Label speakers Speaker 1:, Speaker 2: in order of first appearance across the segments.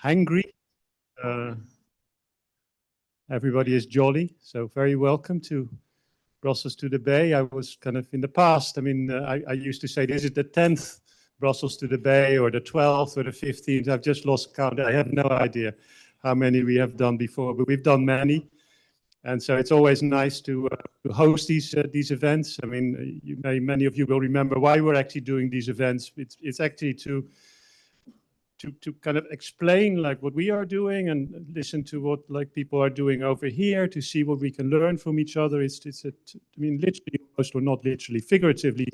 Speaker 1: hangry. Everybody is jolly, so very welcome to Brussels to the Bay. I was kind of in the past, I used to say this is the 10th Brussels to the Bay, or the 12th or the 15th. I've just lost count. I have no idea how many we have done before, but we've done many. And so it's always nice to host these events. Many of you will remember why we're actually doing these events. It's actually to kind of explain like what we are doing and listen to what like people are doing over here, to see what we can learn from each other. Literally, or not literally, figuratively,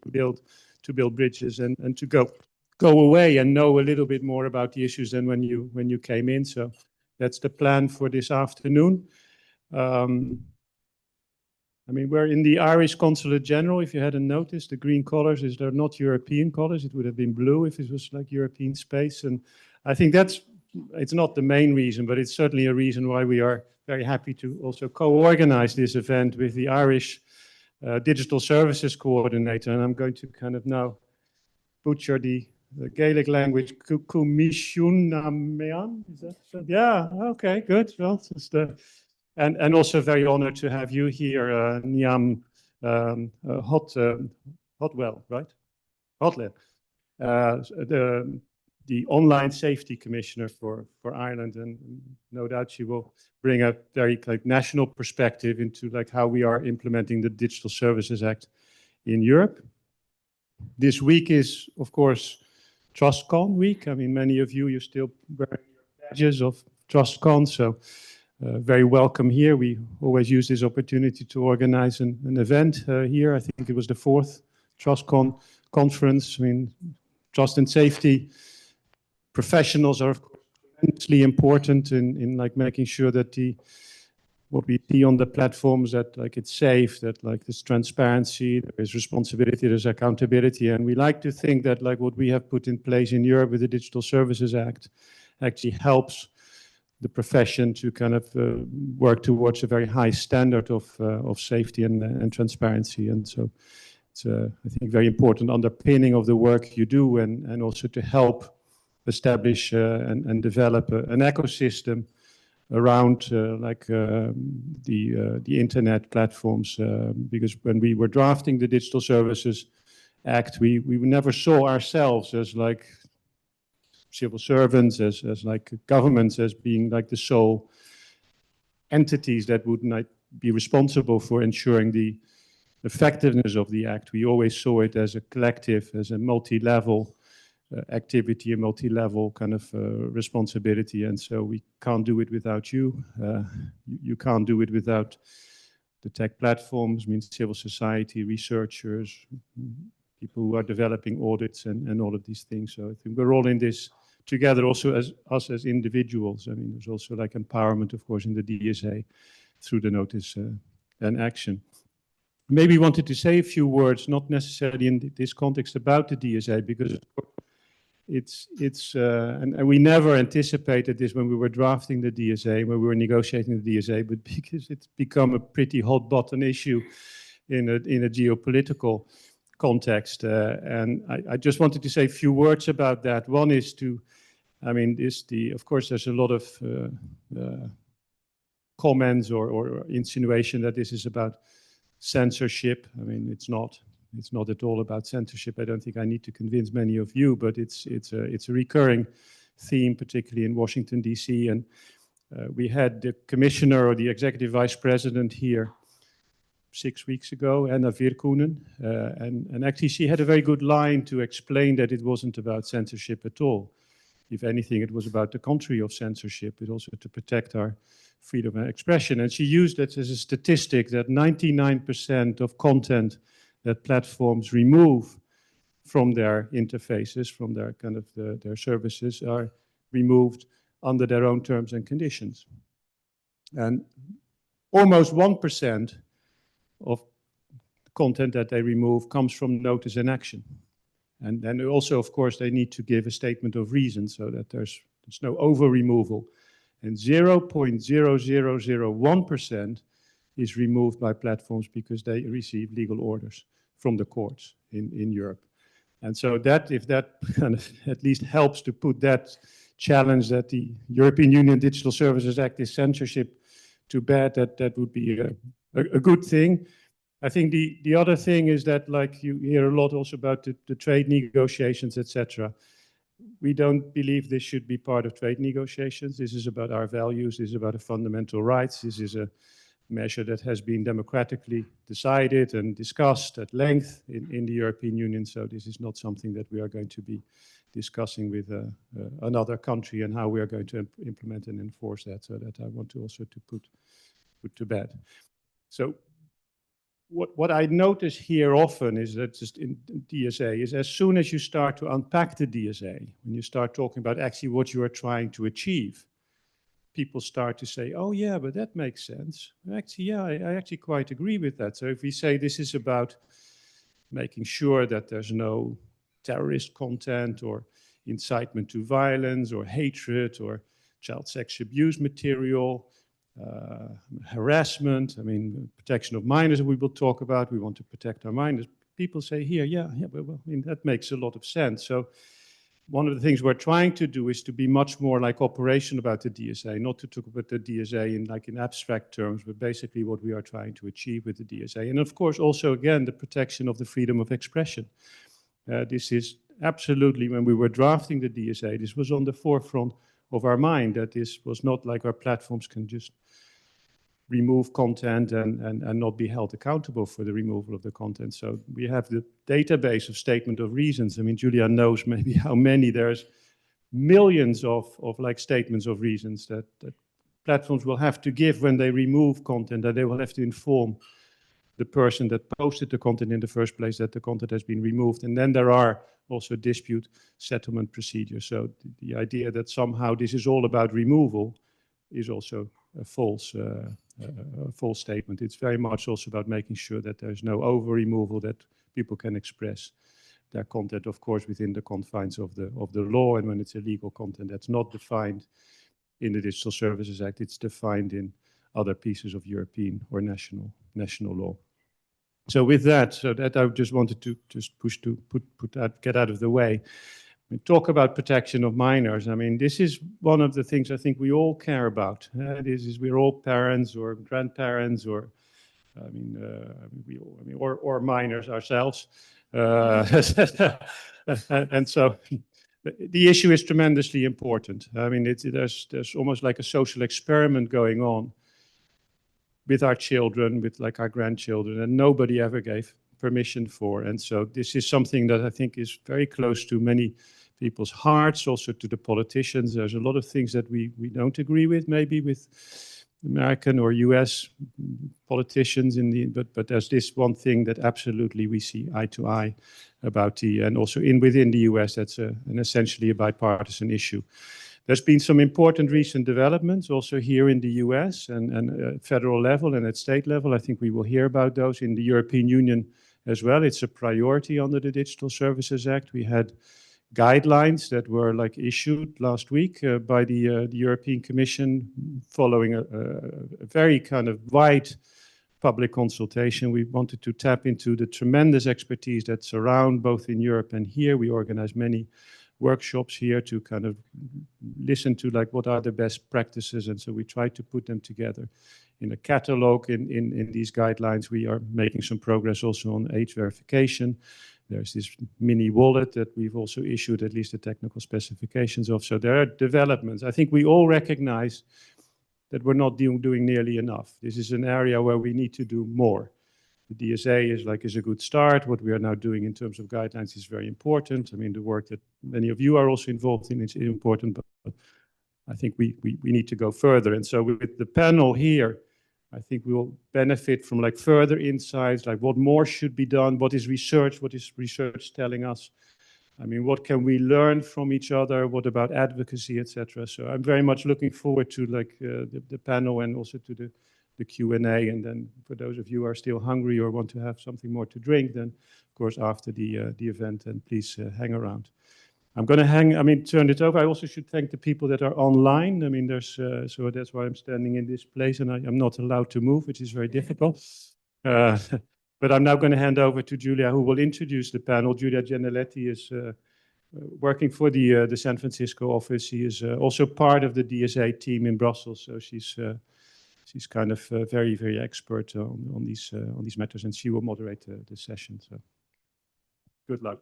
Speaker 1: to build bridges and to go away and know a little bit more about the issues than when you came in. So that's the plan for this afternoon. We're in the Irish Consulate General. If you hadn't noticed, the green colors they're not European colors. It would have been blue if it was like European space. And I think it's not the main reason, but it's certainly a reason why we are very happy to also co-organize this event with the Irish Digital Services Coordinator. And I'm going to kind of now butcher the Gaelic language, Coimisiún Meán. Is that so? Yeah, okay, good. Well, it's and also very honored to have you here, Meán Hotwell, right? Hotwell, the Online Safety Commissioner for Ireland, and no doubt she will bring a very national perspective into how we are implementing the Digital Services Act in Europe. This week is, of course, TrustCon week. Many of you're still wearing your badges of TrustCon, so very welcome here. We always use this opportunity to organize an event here. I think it was the 4th TrustCon conference. Trust and safety professionals are immensely important in making sure that what we see on the platforms, that it's safe, that there's transparency, there's responsibility, there's accountability. And we like to think that what we have put in place in Europe with the Digital Services Act actually helps the profession to kind of work towards a very high standard of safety and transparency. And so it's, I think, very important underpinning of the work you do, and also to help establish and develop an ecosystem around the internet platforms. Because when we were drafting the Digital Services Act, we never saw ourselves as civil servants, as governments, as being the sole entities that would not be responsible for ensuring the effectiveness of the act. We always saw it as a collective, as a multi-level activity, a multi-level kind of responsibility. And so we can't do it without you. You can't do it without the tech platforms, civil society, researchers, people who are developing audits and all of these things. So I think we're all in this together, also as us as individuals. There's also empowerment, of course, in the DSA through the notice and action. Maybe wanted to say a few words, not necessarily in this context, about the DSA, because and we never anticipated this when we were drafting the DSA, when we were negotiating the DSA, but because it's become a pretty hot button issue in a geopolitical context. And I just wanted to say a few words about that. One is of course, there's a lot of comments or insinuation that this is about censorship. It's not at all about censorship. I don't think I need to convince many of you, but it's a recurring theme, particularly in Washington, D.C. And we had the commissioner, or the executive vice president, here 6 weeks ago, Anna Virkkunen, and actually she had a very good line to explain that it wasn't about censorship at all. If anything, it was about the contrary of censorship. It also to protect our freedom of expression. And she used that as a statistic, that 99% of content that platforms remove from their interfaces, from their kind of their services, are removed under their own terms and conditions. And almost 1% of content that they remove comes from notice and action. And then also, of course, they need to give a statement of reason so that there's no over-removal. And 0.0001% is removed by platforms because they receive legal orders from the courts in Europe. And so that, if that kind of at least helps to put that challenge that the European Union Digital Services Act is censorship to bed, that would be a good thing. I think the other thing is that, like, you hear a lot also about the trade negotiations, etc. We don't believe this should be part of trade negotiations. This is about our values. This is about our fundamental rights. This is a measure that has been democratically decided and discussed at length in the European Union. So this is not something that we are going to be discussing with another country and how we are going to implement and enforce that. So that I want to also put to bed. So what I notice here often is that just in DSA is as soon as you start to unpack the DSA, when you start talking about actually what you are trying to achieve, people start to say, oh yeah, but that makes sense. Actually, yeah, I actually quite agree with that. So if we say this is about making sure that there's no terrorist content or incitement to violence or hatred or child sex abuse material, harassment, I mean, protection of minors we will talk about, we want to protect our minors. People say here, yeah, well, I mean, that makes a lot of sense. So one of the things we're trying to do is to be much more like operation about the DSA, not to talk about the DSA in abstract terms, but basically what we are trying to achieve with the DSA. And of course, also, again, the protection of the freedom of expression. This is absolutely, when we were drafting the DSA, this was on the forefront of our mind, that this was not like our platforms can just remove content and not be held accountable for the removal of the content. So we have the database of statement of reasons. I mean, Julia knows maybe how many, there's millions of like statements of reasons that platforms will have to give when they remove content, that they will have to inform the person that posted the content in the first place that the content has been removed. And then there are also dispute settlement procedures. So the idea that somehow this is all about removal is also a false statement. It's very much also about making sure that there's no over-removal, that people can express their content, of course, within the confines of the law. And when it's illegal content, that's not defined in the Digital Services Act. It's defined in other pieces of European or national law. So with that, I just wanted to just get out of the way. We talk about protection of minors. I mean, this is one of the things I think we all care about. We're all parents or grandparents, or or minors ourselves, and so the issue is tremendously important. I mean, there's almost like a social experiment going on with our children, with like our grandchildren, and nobody ever gave permission for. And so this is something that I think is very close to many people's hearts, also to the politicians. There's a lot of things that we don't agree with, maybe with American or US politicians, but there's this one thing that absolutely we see eye to eye about and also within the US, that's an essentially a bipartisan issue. There's been some important recent developments also here in the US and federal level and at state level. I think we will hear about those in the European Union as well. It's a priority under the Digital Services Act. We had guidelines that were like issued last week by the European Commission following a very kind of wide public consultation. We wanted to tap into the tremendous expertise that's around both in Europe and here. We organized many workshops here to kind of listen to like what are the best practices, and so we tried to put them together in a catalog in these guidelines. We are making some progress also on age verification. There's this mini wallet that we've also issued at least the technical specifications of. So there are developments. I think we all recognize that we're not doing nearly enough. This is an area where we need to do more. The DSA is a good start. What we are now doing in terms of guidelines is very important. I mean, the work that many of you are also involved in is important, but I think we need to go further. And so with the panel here, I think we will benefit from like further insights, like what more should be done, what is research telling us? I mean, what can we learn from each other? What about advocacy, etc.? So I'm very much looking forward to like the panel and also to the Q&A. And then for those of you who are still hungry or want to have something more to drink, then of course after the event, then please hang around. I'm going to turn it over. I also should thank the people that are online. I mean, so that's why I'm standing in this place and I'm not allowed to move, which is very difficult. But I'm now going to hand over to Giulia, who will introduce the panel. Giulia Gianelletti is working for the San Francisco office. She is also part of the DSA team in Brussels, so she's kind of very, very expert on these matters, and she will moderate the session. So good luck.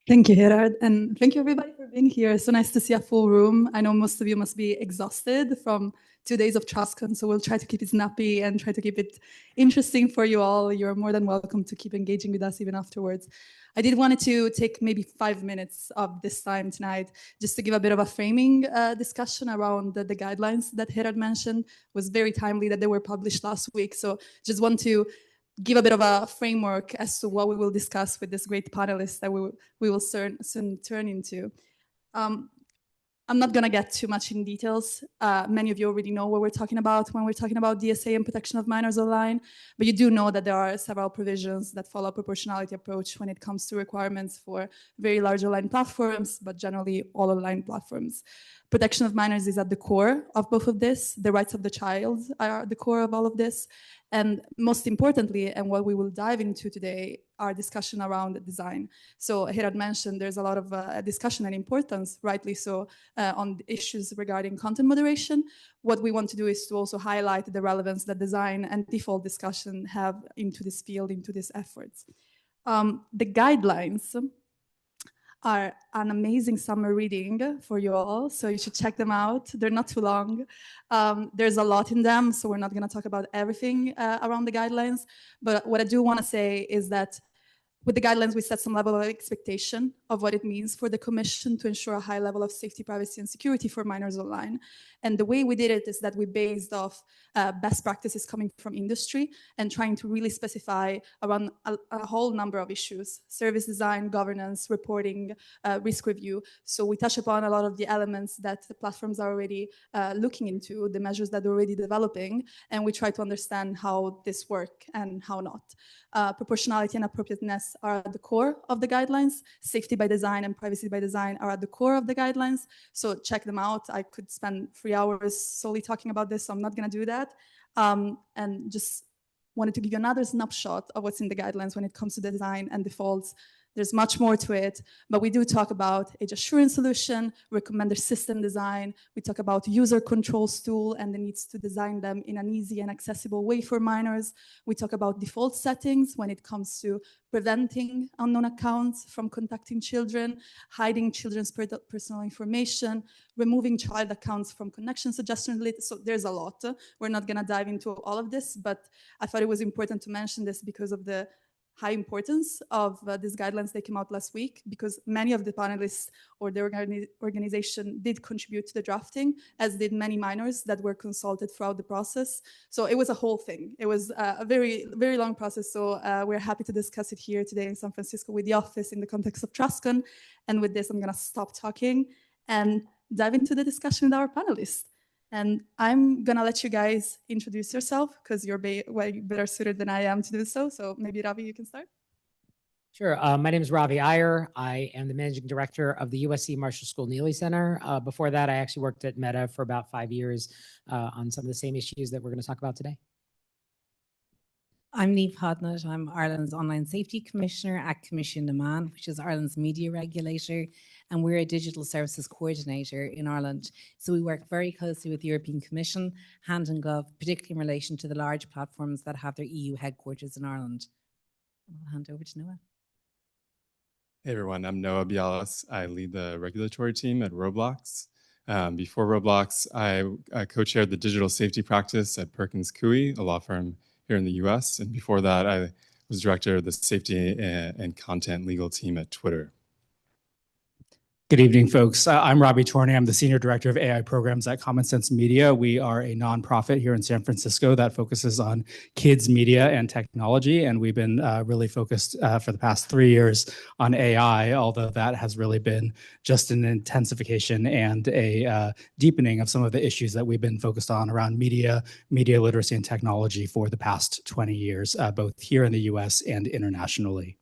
Speaker 2: Thank you, Gerard, and thank you everybody for being here. So nice to see a full room. I know most of you must be exhausted from 2 days of TrustCon, so we'll try to keep it snappy and try to keep it interesting for you all. You're more than welcome to keep engaging with us even afterwards. I did want to take maybe 5 minutes of this time tonight just to give a bit of a framing discussion around the guidelines that Gerard mentioned. It was very timely that they were published last week, so just want to give a bit of a framework as to what we will discuss with this great panelists that we will soon turn into. I'm not going to get too much in details. Many of you already know what we're talking about when we're talking about DSA and protection of minors online, but you do know that there are several provisions that follow a proportionality approach when it comes to requirements for very large online platforms, but generally all online platforms. Protection of minors is at the core of both of this. The rights of the child are at the core of all of this. And most importantly, and what we will dive into today, our discussion around design. So Gerard mentioned there's a lot of discussion and importance, rightly so, on issues regarding content moderation. What we want to do is to also highlight the relevance that design and default discussion have into this field, into these efforts. The guidelines are an amazing summer reading for you all, so you should check them out. They're not too long. There's a lot in them, so we're not going to talk about everything around the guidelines. But what I do want to say is that with the guidelines, we set some level of expectation of what it means for the Commission to ensure a high level of safety, privacy, and security for minors online. And the way we did it is that we based off best practices coming from industry and trying to really specify around a whole number of issues: service design, governance, reporting, risk review. So we touch upon a lot of the elements that the platforms are already looking into, the measures that they're already developing, and we try to understand how this work and how not. Proportionality and appropriateness are at the core of the guidelines. Safety by design and privacy by design are at the core of the guidelines. So check them out. I could spend 3 hours solely talking about this, so I'm not going to do that. And just wanted to give you another snapshot of what's in the guidelines when it comes to design and defaults. There's much more to it, but we do talk about age assurance solution, recommender system design. We talk about user controls tool and the needs to design them in an easy and accessible way for minors. We talk about default settings when it comes to preventing unknown accounts from contacting children, hiding children's personal information, removing child accounts from connection suggestion lists. So there's a lot. We're not going to dive into all of this, but I thought it was important to mention this because of the high importance of these guidelines. They came out last week because many of the panelists or the organization did contribute to the drafting, as did many minors that were consulted throughout the process. So it was a whole thing. It was a very, very long process. So we're happy to discuss it here today in San Francisco with the office in the context of TrustCon. And with this, I'm going to stop talking and dive into the discussion with our panelists. And I'm going to let you guys introduce yourself because you're way better suited than I am to do so. So maybe, Ravi, you can start.
Speaker 3: Sure. My name is Ravi Iyer. I am the managing director of the USC Marshall School Neely Center. Before that, I actually worked at Meta for about 5 years on some of the same issues that we're going to talk about today.
Speaker 4: I'm Niamh Hodnett. I'm Ireland's Online Safety Commissioner at Coimisiún Meán, which is Ireland's media regulator, and we're a Digital Services Coordinator in Ireland. So we work very closely with the European Commission, hand in glove, particularly in relation to the large platforms that have their EU headquarters in Ireland. I'll hand over to Noah.
Speaker 5: Hey everyone, I'm Noah Bialas. I lead the regulatory team at Roblox. Before Roblox, I co-chaired the digital safety practice at Perkins Coie, a law firm here in the US. And before that, I was director of the safety and content legal team at Twitter.
Speaker 6: Good evening, folks. I'm Robbie Torney. I'm the Senior Director of AI Programs at Common Sense Media. We are a nonprofit here in San Francisco that focuses on kids, media, and technology. And we've been really focused for the past 3 years on AI, although that has really been just an intensification and a deepening of some of the issues that we've been focused on around media literacy, and technology for the past 20 years, both here in the US and internationally.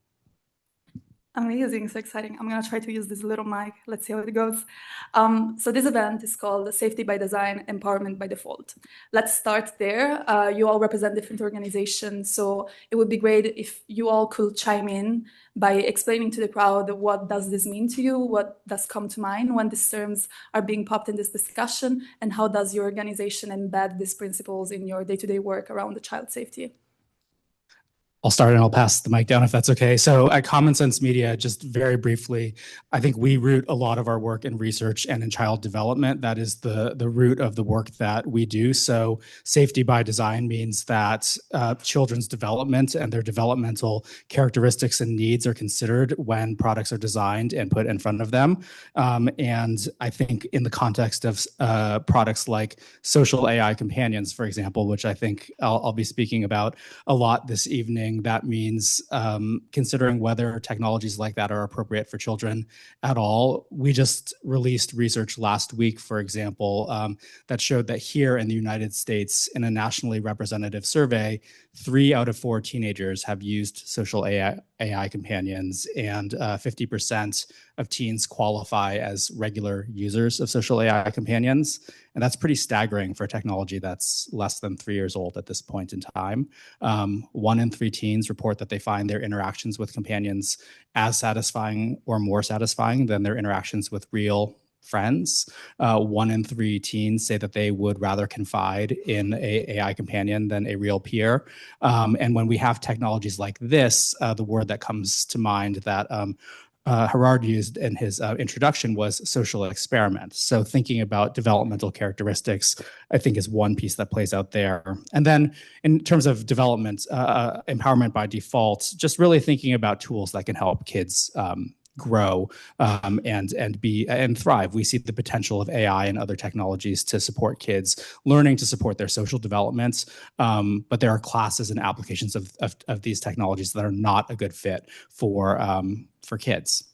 Speaker 2: Amazing, so exciting. I'm gonna try to use this little mic. Let's see how it goes. So this event is called Safety by Design, Empowerment by Default. Let's start there. You all represent different organizations, so it would be great if you all could chime in by explaining to the crowd what does this mean to you, what does come to mind when these terms are being popped in this discussion, and how does your organization embed these principles in your day-to-day work around the child safety?
Speaker 6: I'll start and I'll pass the mic down if that's okay. So at Common Sense Media, just very briefly, I think we root a lot of our work in research and in child development. That is the root of the work that we do. So safety by design means that children's development and their developmental characteristics and needs are considered when products are designed and put in front of them. And I think in the context of products like social AI companions, for example, which I think I'll be speaking about a lot this evening, that means considering whether technologies like that are appropriate for children at all. We just released research last week, for example, that showed that here in the United States, in a nationally representative survey, 3 out of 4 teenagers have used social AI companions, and 50% of teens qualify as regular users of social AI companions. And that's pretty staggering for a technology that's less than 3 years old at this point in time. 1 in 3 teens report that they find their interactions with companions as satisfying or more satisfying than their interactions with real friends. 1 in 3 teens say that they would rather confide in an AI companion than a real peer. And when we have technologies like this, the word that comes to mind that Gerard used in his introduction was social experiment. So thinking about developmental characteristics, I think, is one piece that plays out there. And then in terms of development, empowerment by default, just really thinking about tools that can help kids grow and thrive. We see the potential of AI and other technologies to support kids learning to support their social development, but there are classes and applications of these technologies that are not a good fit for kids.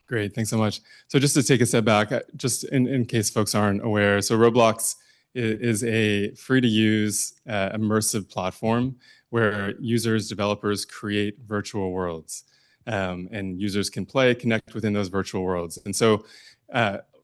Speaker 5: Great, thanks so much. So just to take a step back, just in case folks aren't aware, so Roblox is a free-to-use immersive platform where users, developers create virtual worlds. And users can play, connect within those virtual worlds. And so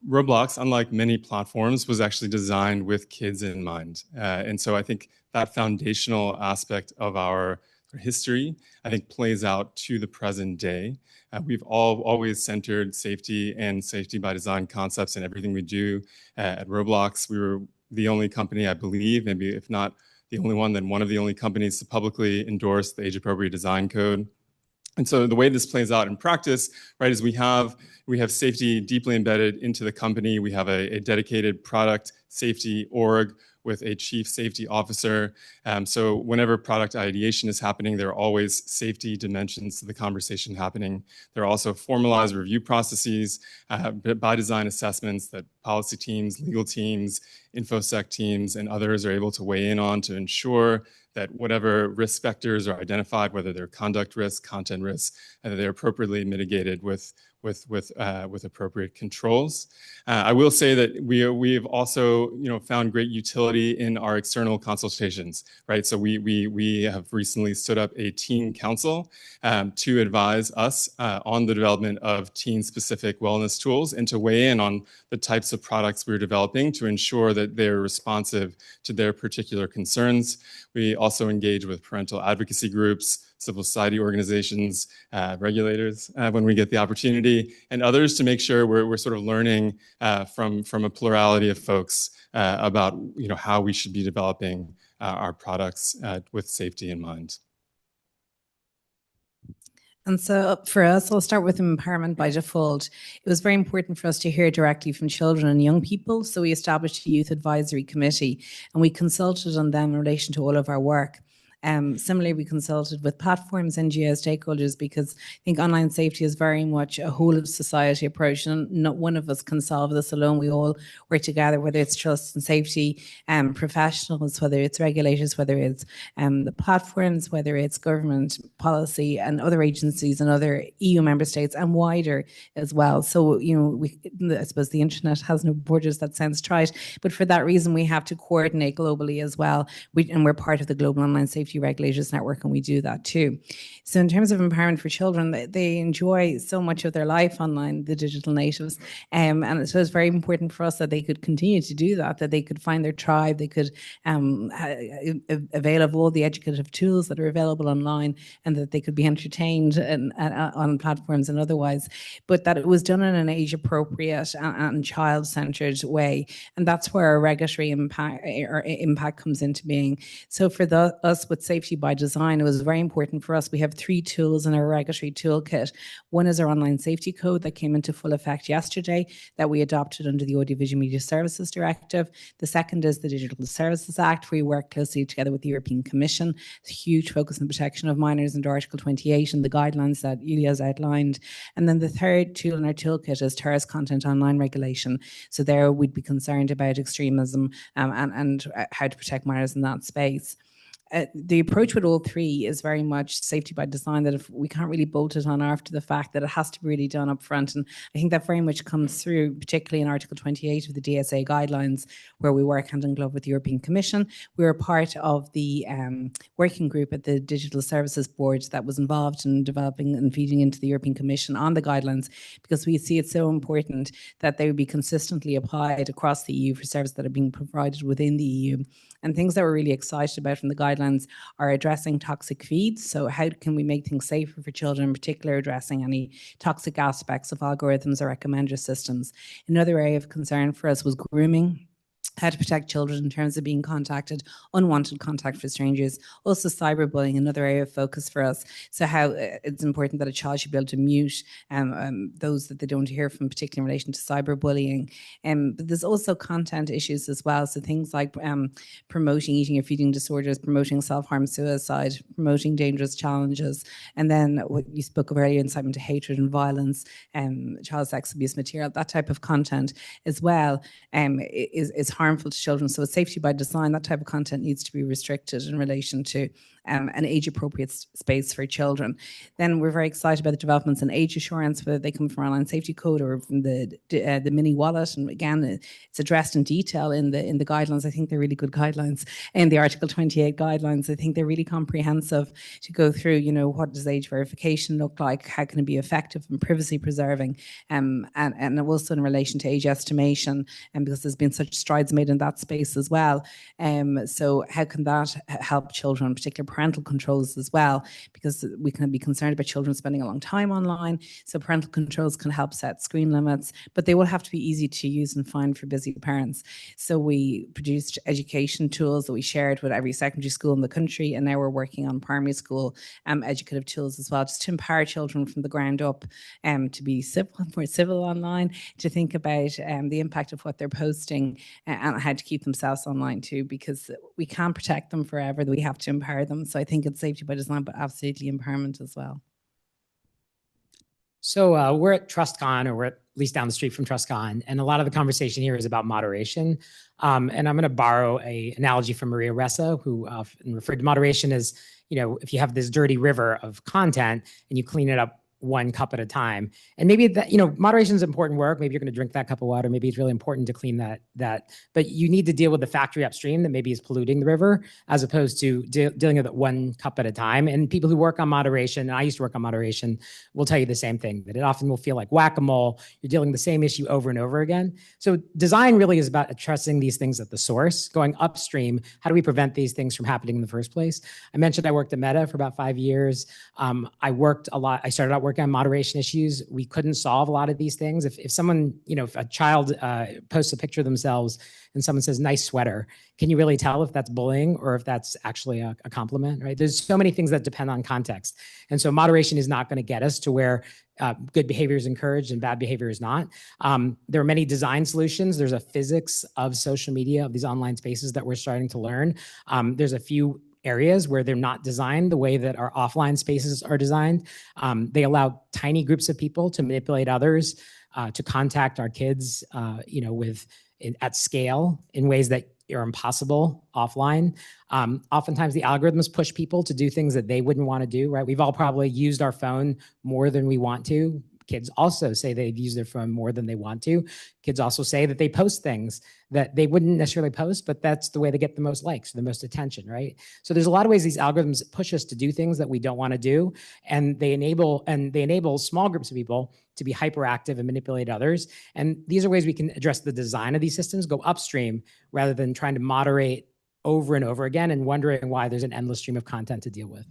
Speaker 5: Roblox, unlike many platforms, was actually designed with kids in mind. And so I think that foundational aspect of our history, I think, plays out to the present day. We've always centered safety and safety by design concepts in everything we do. At Roblox, we were the only company, I believe, maybe if not the only one, then one of the only companies to publicly endorse the age-appropriate design code. And so the way this plays out in practice, right, is we have safety deeply embedded into the company. We have a dedicated product safety org with a chief safety officer. So whenever product ideation is happening, there are always safety dimensions to the conversation happening. There are also formalized review processes, by design assessments that policy teams, legal teams, InfoSec teams, and others are able to weigh in on to ensure that whatever risk vectors are identified, whether they're conduct risks, content risks, and that they're appropriately mitigated with appropriate controls. I will say that we've also found great utility in our external consultations, right? So we have recently stood up a teen council to advise us on the development of teen-specific wellness tools and to weigh in on the types of products we're developing to ensure that they're responsive to their particular concerns. We also engage with parental advocacy groups, civil society organizations, regulators when we get the opportunity, and others to make sure we're sort of learning from a plurality of folks about how we should be developing our products with safety in mind.
Speaker 4: And so for us, I'll start with empowerment by default. It was very important for us to hear directly from children and young people. So we established a youth advisory committee and we consulted on them in relation to all of our work. Similarly, we consulted with platforms, NGO stakeholders, because I think online safety is very much a whole of society approach, and not one of us can solve this alone. We all work together, whether it's trust and safety professionals, whether it's regulators, whether it's the platforms, whether it's government policy and other agencies and other EU member states and wider as well. So, I suppose the internet has no borders. That sounds trite, but for that reason, we have to coordinate globally as well. And we're part of the Global Online Safety Safety Regulators Network, and we do that too. So in terms of empowerment for children, they enjoy so much of their life online, the digital natives. And so it's very important for us that they could continue to do that, that they could find their tribe, they could avail of all the educative tools that are available online, and that they could be entertained on platforms and otherwise, but that it was done in an age-appropriate and child-centered way. And that's where our regulatory impact comes into being. So for us with Safety by Design, it was very important for us. We have 3 tools in our regulatory toolkit. One is our online safety code that came into full effect yesterday, that we adopted under the Audiovisual Media Services Directive. The second is the Digital Services Act, where we work closely together with the European Commission. It's a huge focus on protection of minors under Article 28 and the guidelines that Yulia has outlined. And then the third tool in our toolkit is terrorist content online regulation. So there we'd be concerned about extremism and how to protect minors in that space. The approach with all 3 is very much Safety by Design, that if we can't really bolt it on after the fact, that it has to be really done up front. And I think that very much comes through, particularly in Article 28 of the DSA guidelines, where we work hand in glove with the European Commission. We were part of the working group at the Digital Services Board that was involved in developing and feeding into the European Commission on the guidelines, because we see it so important that they would be consistently applied across the EU for services that are being provided within the EU. And things that we're really excited about from the guidelines are addressing toxic feeds. So how can we make things safer for children, in particular addressing any toxic aspects of algorithms or recommender systems. Another area of concern for us was grooming. How to protect children in terms of being contacted, unwanted contact for strangers. Also cyberbullying, another area of focus for us. So how it's important that a child should be able to mute those that they don't hear from, particularly in relation to cyberbullying. But there's also content issues as well. So things like promoting eating or feeding disorders, promoting self-harm, suicide, promoting dangerous challenges. And then what you spoke of earlier, incitement to hatred and violence, child sex abuse material, that type of content as well is harmful to children. So Safety by Design, that type of content needs to be restricted in relation to an age-appropriate space for children. Then we're very excited about the developments in age assurance, whether they come from our online safety code or from the mini wallet. And again, it's addressed in detail in the guidelines. I think they're really good guidelines. In the Article 28 guidelines, I think they're really comprehensive to go through, what does age verification look like? How can it be effective and privacy preserving? And also in relation to age estimation, because there's been such strides made in that space as well. So how can that help children, particularly parental controls as well, because we can be concerned about children spending a long time online. So parental controls can help set screen limits, but they will have to be easy to use and find for busy parents. So we produced education tools that we shared with every secondary school in the country, and now we're working on primary school educative tools as well, just to empower children from the ground up to be more civil online, to think about the impact of what they're posting and how to keep themselves online too, because we can't protect them forever, we have to empower them. So I think it's Safety by Design, but absolutely empowerment as well.
Speaker 3: So we're at TrustCon, or we're at least down the street from TrustCon, and a lot of the conversation here is about moderation. And I'm going to borrow an analogy from Maria Ressa, who referred to moderation as, if you have this dirty river of content and you clean it up one cup at a time. And maybe that, moderation is important work. Maybe you're going to drink that cup of water. Maybe it's really important to clean that, but you need to deal with the factory upstream that maybe is polluting the river, as opposed to dealing with it one cup at a time. And people who work on moderation, and I used to work on moderation, will tell you the same thing, that it often will feel like whack-a-mole. You're dealing with the same issue over and over again. So design really is about addressing these things at the source, going upstream. How do we prevent these things from happening in the first place? I mentioned I worked at Meta for about 5 years. I worked a lot. I started out working on moderation issues. We couldn't solve a lot of these things. If someone, if a child posts a picture of themselves and someone says, "Nice sweater," can you really tell if that's bullying or if that's actually a compliment, right? There's so many things that depend on context. And so moderation is not going to get us to where good behavior is encouraged and bad behavior is not. There are many design solutions. There's a physics of social media, of these online spaces that we're starting to learn. There's a few areas where they're not designed the way that our offline spaces are designed. They allow tiny groups of people to manipulate others, to contact our kids, at scale in ways that are impossible offline. Oftentimes the algorithms push people to do things that they wouldn't want to do, right? We've all probably used our phone more than we want to, kids also say they've used their phone more than they want to. Kids also say that they post things that they wouldn't necessarily post, but that's the way they get the most likes, the most attention, right? So there's a lot of ways these algorithms push us to do things that we don't want to do, and they enable small groups of people to be hyperactive and manipulate others. And these are ways we can address the design of these systems, go upstream rather than trying to moderate over and over again and wondering why there's an endless stream of content to deal with.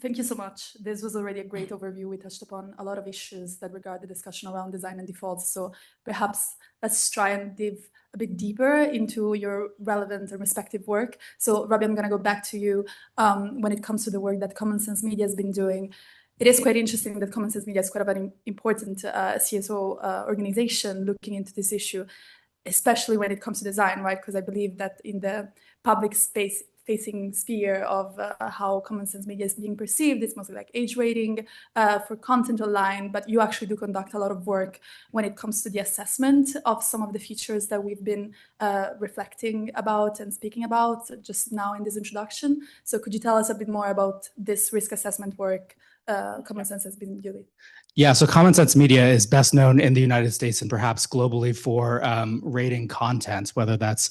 Speaker 2: Thank you so much. This was already a great overview. We touched upon a lot of issues that regard the discussion around design and defaults. So perhaps let's try and dive a bit deeper into your relevant and respective work. So Robbie, I'm going to go back to you when it comes to the work that Common Sense Media has been doing. It is quite interesting that Common Sense Media is quite an important CSO organization looking into this issue, especially when it comes to design, right? Because I believe that in the public space facing sphere of how Common Sense Media is being perceived, it's mostly like age rating for content online, but you actually do conduct a lot of work when it comes to the assessment of some of the features that we've been reflecting about and speaking about just now in this introduction. So could you tell us a bit more about this risk assessment work Common Sense has been doing?
Speaker 6: Yeah, so Common Sense Media is best known in the United States and perhaps globally for rating content, whether that's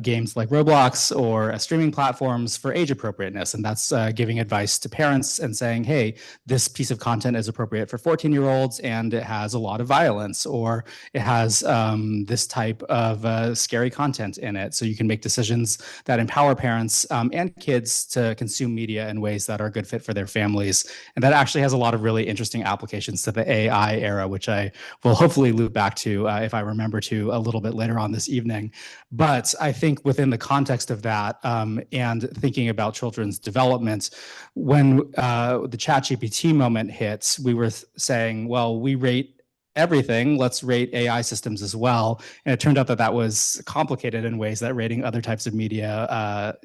Speaker 6: games like Roblox or streaming platforms for age appropriateness. And that's giving advice to parents and saying, hey, this piece of content is appropriate for 14-year-olds and it has a lot of violence, or it has this type of scary content in it. So you can make decisions that empower parents and kids to consume media in ways that are a good fit for their families. And that actually has a lot of really interesting applications to the AI era, which I will hopefully loop back to if I remember to a little bit later on this evening. But I think within the context of that and thinking about children's development, when the ChatGPT moment hits, we were saying, well, we rate everything, let's rate AI systems as well. And it turned out that that was complicated in ways that rating other types of media,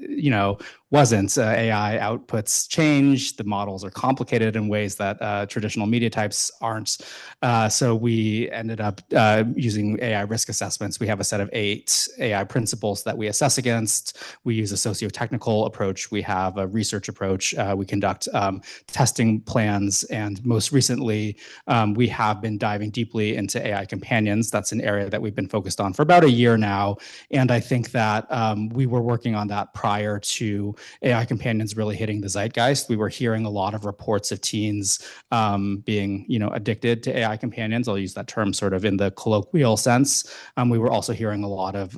Speaker 6: wasn't. AI outputs change, the models are complicated in ways that traditional media types aren't. So we ended up using AI risk assessments. We have a set of 8 AI principles that we assess against. We use a socio-technical approach. We have a research approach. We conduct testing plans. And most recently, we have been diving deeply into AI companions. That's an area that we've been focused on for about a year now. And I think that we were working on that prior to AI companions really hitting the zeitgeist. We were hearing a lot of reports of teens being, addicted to AI companions. I'll use that term sort of in the colloquial sense. We were also hearing a lot of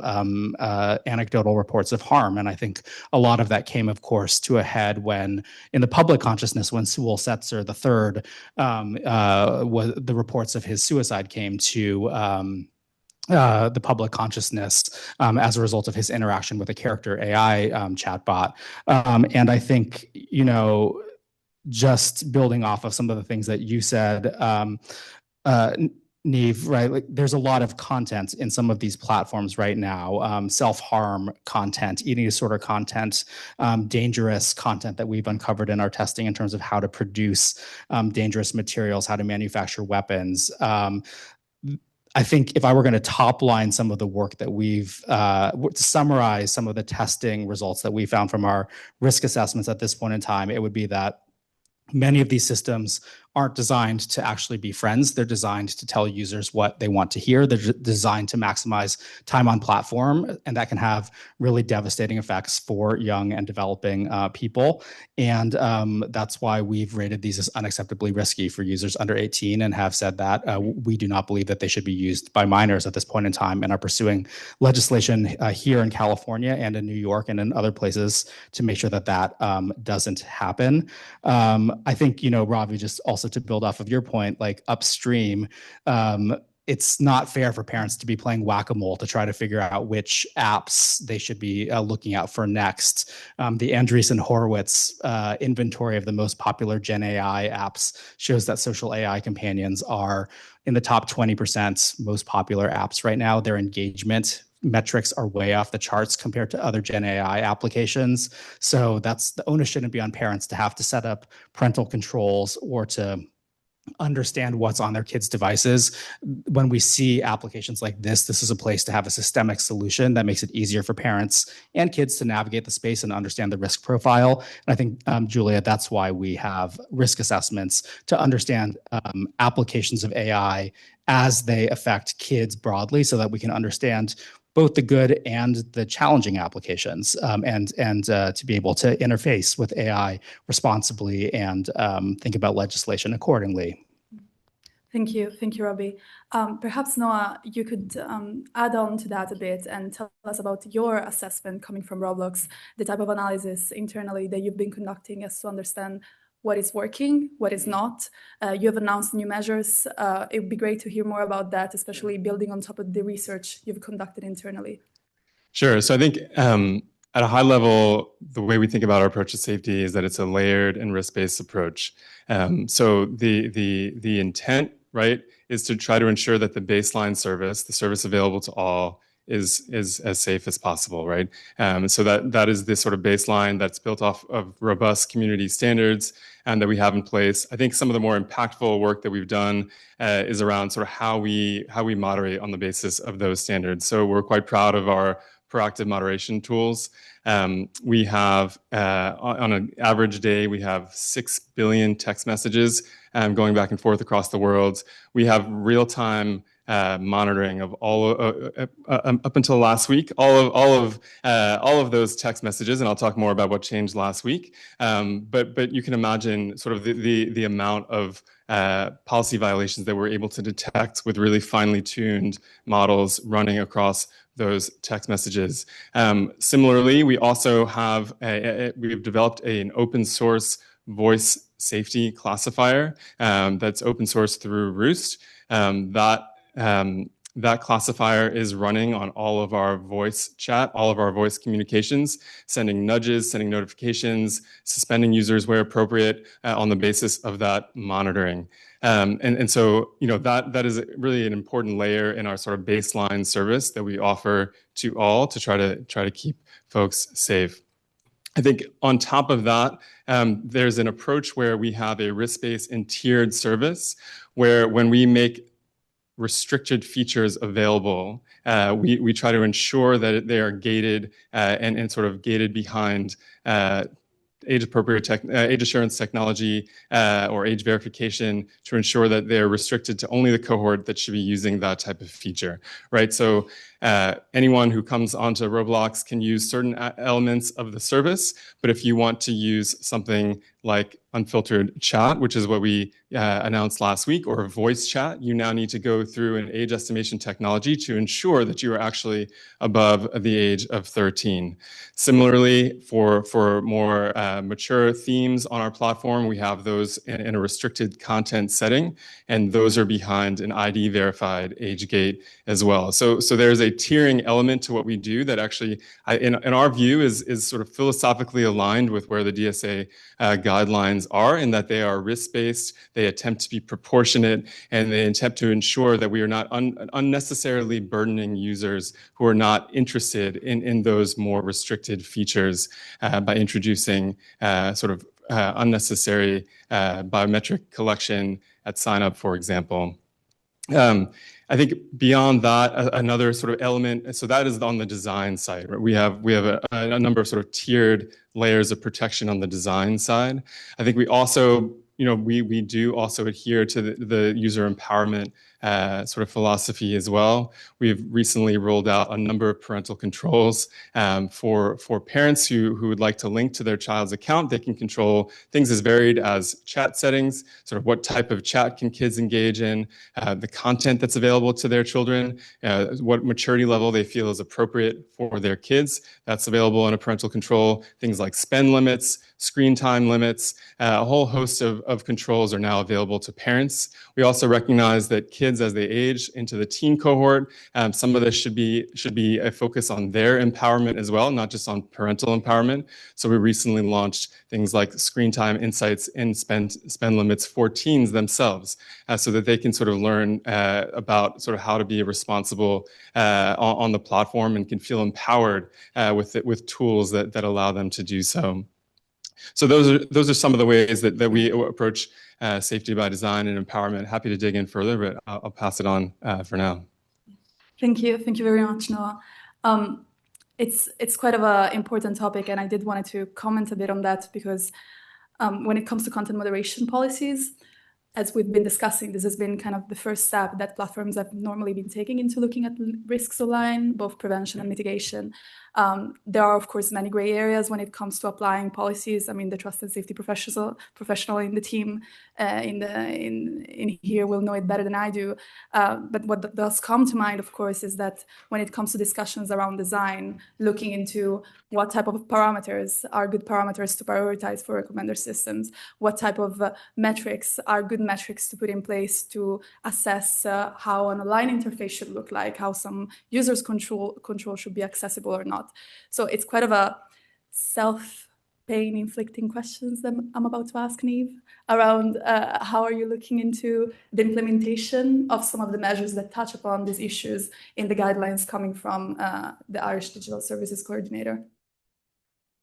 Speaker 6: anecdotal reports of harm. And I think a lot of that came, of course, to a head when, in the public consciousness, when Sewell Setzer III, the reports of his suicide came to the public consciousness as a result of his interaction with a character AI chatbot. And I think, just building off of some of the things that you said, Neve, right? Like, there's a lot of content in some of these platforms right now, self-harm content, eating disorder content, dangerous content that we've uncovered in our testing in terms of how to produce dangerous materials, how to manufacture weapons. I think if I were going to top line some of the work that we've, to summarize some of the testing results that we found from our risk assessments at this point in time, it would be that many of these systems aren't designed to actually be friends. They're designed to tell users what they want to hear. They're designed to maximize time on platform, and that can have really devastating effects for young and developing people. And that's why we've rated these as unacceptably risky for users under 18 and have said that we do not believe that they should be used by minors at this point in time, and are pursuing legislation here in California and in New York and in other places to make sure that that doesn't happen. I think, Ravi, just also to build off of your point, like upstream, it's not fair for parents to be playing whack-a-mole to try to figure out which apps they should be looking out for next. The Andreessen Horowitz inventory of the most popular Gen AI apps shows that social AI companions are in the top 20% most popular apps right now. Their engagement metrics are way off the charts compared to other Gen AI applications. So the onus shouldn't be on parents to have to set up parental controls or to understand what's on their kids' devices. When we see applications like this is a place to have a systemic solution that makes it easier for parents and kids to navigate the space and understand the risk profile. And I think, Julia, that's why we have risk assessments to understand applications of AI as they affect kids broadly, so that we can understand both the good and the challenging applications, and to be able to interface with AI responsibly and think about legislation accordingly.
Speaker 2: Thank you, Robbie. Perhaps Noah, you could add on to that a bit and tell us about your assessment coming from Roblox, the type of analysis internally that you've been conducting as to understand what is working, what is not. You have announced new measures. It would be great to hear more about that, especially building on top of the research you've conducted internally.
Speaker 5: Sure. So I think at a high level, the way we think about our approach to safety is that it's a layered and risk-based approach. So the intent, right, is to try to ensure that the baseline service, the service available to all, is as safe as possible, right? So that is this sort of baseline that's built off of robust community standards and that we have in place. I think some of the more impactful work that we've done is around sort of how we moderate on the basis of those standards. So we're quite proud of our proactive moderation tools. We have, on an average day, we have 6 billion text messages going back and forth across the world. We have real-time monitoring of all up until last week, all of those text messages, and I'll talk more about what changed last week. But you can imagine sort of the amount of policy violations that we're able to detect with really finely tuned models running across those text messages. Similarly, we also have we've developed an open source voice safety classifier that's open source through Roost. That classifier is running on all of our voice chat, all of our voice communications, sending nudges, sending notifications, suspending users where appropriate on the basis of that monitoring. And so, you know, that is really an important layer in our sort of baseline service that we offer to all to try to keep folks safe. I think on top of that, there's an approach where we have a risk-based and tiered service where when we make restricted features available, we try to ensure that they are gated and sort of gated behind age-appropriate age assurance technology or age verification to ensure that they're restricted to only the cohort that should be using that type of feature, right? So anyone who comes onto Roblox can use certain elements of the service, but if you want to use something like unfiltered chat, which is what we announced last week, or voice chat, you now need to go through an age estimation technology to ensure that you are actually above the age of 13. Similarly, for more mature themes on our platform, we have those in a restricted content setting, and those are behind an ID verified age gate as well. So there's a tiering element to what we do that actually, in our view, is sort of philosophically aligned with where the DSA guidelines are, in that they are risk-based, they attempt to be proportionate, and they attempt to ensure that we are not unnecessarily burdening users who are not interested in those more restricted features by introducing sort of unnecessary biometric collection at sign-up, for example. I think beyond that, another sort of element, so that is on the design side, right? We have a number of sort of tiered layers of protection on the design side. I think we also, you know, we do also adhere to the user empowerment sort of philosophy as well. We've recently rolled out a number of parental controls for parents who would like to link to their child's account. They can control things as varied as chat settings, sort of what type of chat can kids engage in, the content that's available to their children, what maturity level they feel is appropriate for their kids. That's available in a parental control. Things like spend limits, screen time limits, a whole host of controls are now available to parents. We also recognize that kids, as they age into the teen cohort, some of this should be a focus on their empowerment as well, not just on parental empowerment. So we recently launched things like screen time insights and spend limits for teens themselves, so that they can sort of learn about sort of how to be responsible on the platform and can feel empowered with tools that allow them to do so. So those are some of the ways that we approach safety by design and empowerment. Happy to dig in further, but I'll pass it on for now.
Speaker 2: Thank you very much, Noah. It's quite of an important topic, and I did wanted to comment a bit on that because when it comes to content moderation policies, as we've been discussing, this has been kind of the first step that platforms have normally been taking into looking at risks online, both prevention and mitigation. There are, of course, many gray areas when it comes to applying policies. I mean, the trust and safety professional in the team in here will know it better than I do. But what does come to mind, of course, is that when it comes to discussions around design, looking into what type of parameters are good parameters to prioritize for recommender systems, what type of metrics are good metrics to put in place to assess how an online interface should look like, how some users' control should be accessible or not. So it's quite of a self-pain inflicting questions that I'm about to ask Niamh around how are you looking into the implementation of some of the measures that touch upon these issues in the guidelines coming from the Irish Digital Services Coordinator.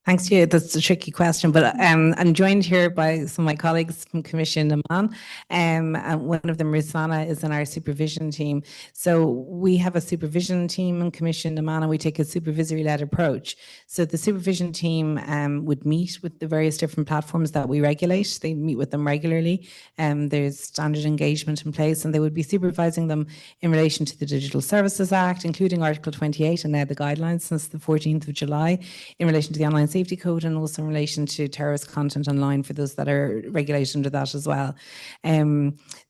Speaker 4: Thanks to you. That's a tricky question, but I'm joined here by some of my colleagues from Coimisiún Meán, and one of them, Rusana, is in our supervision team. So we have a supervision team in Coimisiún Meán, and we take a supervisory-led approach. So the supervision team would meet with the various different platforms that we regulate. They meet with them regularly, and there's standard engagement in place, and they would be supervising them in relation to the Digital Services Act, including Article 28 and now the guidelines since the 14th of July, in relation to the Online Safety Code, and also in relation to terrorist content online for those that are regulated under that as well.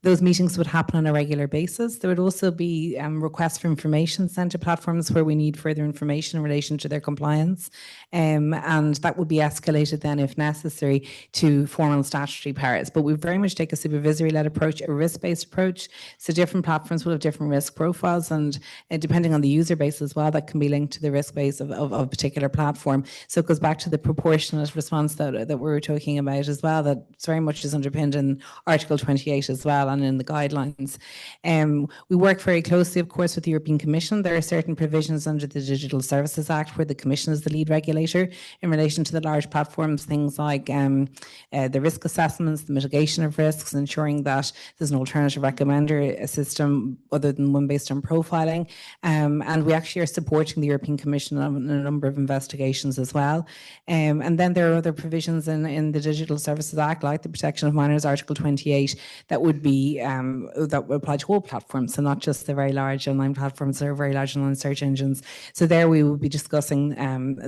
Speaker 4: Those meetings would happen on a regular basis. There would also be requests for information sent to platforms where we need further information in relation to their compliance, and that would be escalated then, if necessary, to formal statutory powers. But we very much take a supervisory-led approach, a risk-based approach. So different platforms will have different risk profiles, and depending on the user base as well, that can be linked to the risk base of a particular platform. So it goes back to the proportionate response that we were talking about as well, that very much is underpinned in Article 28 as well and in the guidelines. We work very closely, of course, with the European Commission. There are certain provisions under the Digital Services Act where the Commission is the lead regulator in relation to the large platforms, things like the risk assessments, the mitigation of risks, ensuring that there's an alternative recommender system other than one based on profiling. And we actually are supporting the European Commission on a number of investigations as well. And then there are other provisions in the Digital Services Act, like the Protection of Minors, Article 28, that would be that would apply to all platforms, so not just the very large online platforms or very large online search engines. So there we will be discussing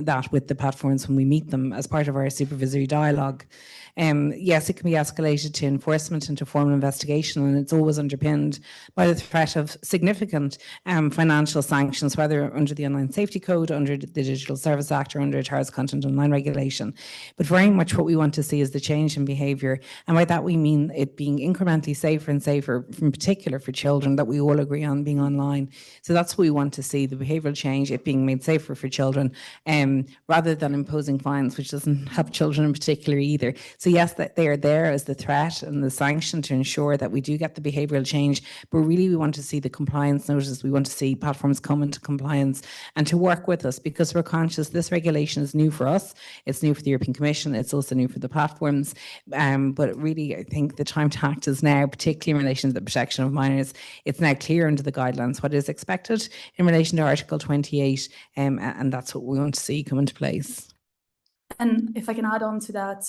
Speaker 4: that with the platforms when we meet them as part of our supervisory dialogue. Yes, it can be escalated to enforcement and to formal investigation, and it's always underpinned by the threat of significant financial sanctions, whether under the Online Safety Code, under the Digital Service Act, or under terrorist content online regulation. But very much what we want to see is the change in behaviour, and by that we mean it being incrementally safer and safer, in particular for children, that we all agree on being online. So that's what we want to see, the behavioural change, it being made safer for children, rather than imposing fines, which doesn't help children in particular either. So yes, that they are there as the threat and the sanction to ensure that we do get the behavioural change, but really we want to see the compliance notice. We want to see platforms come into compliance and to work with us, because we're conscious this regulation is new for us, it's new for the European Commission, it's also new for the platforms, but really I think the time to act is now, particularly in relation to the protection of minors. It's now clear under the guidelines what is expected in relation to Article 28, and that's what we want to see come into place.
Speaker 2: And if I can add on to that,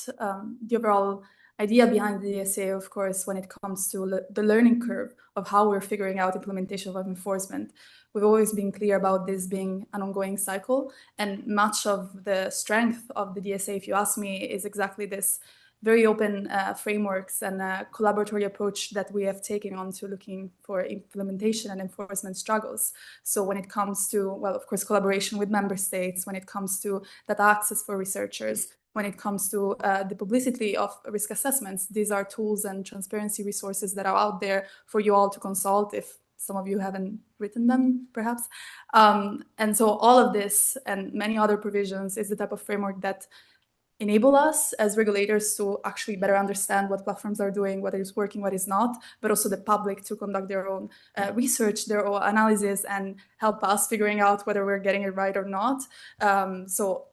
Speaker 2: the overall idea behind the DSA, of course, when it comes to the learning curve of how we're figuring out implementation of enforcement, we've always been clear about this being an ongoing cycle. And much of the strength of the DSA, if you ask me, is exactly this very open frameworks and collaboratory approach that we have taken on to looking for implementation and enforcement struggles. So when it comes to, well, of course, collaboration with member states, when it comes to data access for researchers, when it comes to the publicity of risk assessments, these are tools and transparency resources that are out there for you all to consult if some of you haven't written them, perhaps. And so all of this and many other provisions is the type of framework that enable us as regulators to actually better understand what platforms are doing, what is working, what is not, but also the public to conduct their own research, their own analysis, and help us figuring out whether we're getting it right or not. So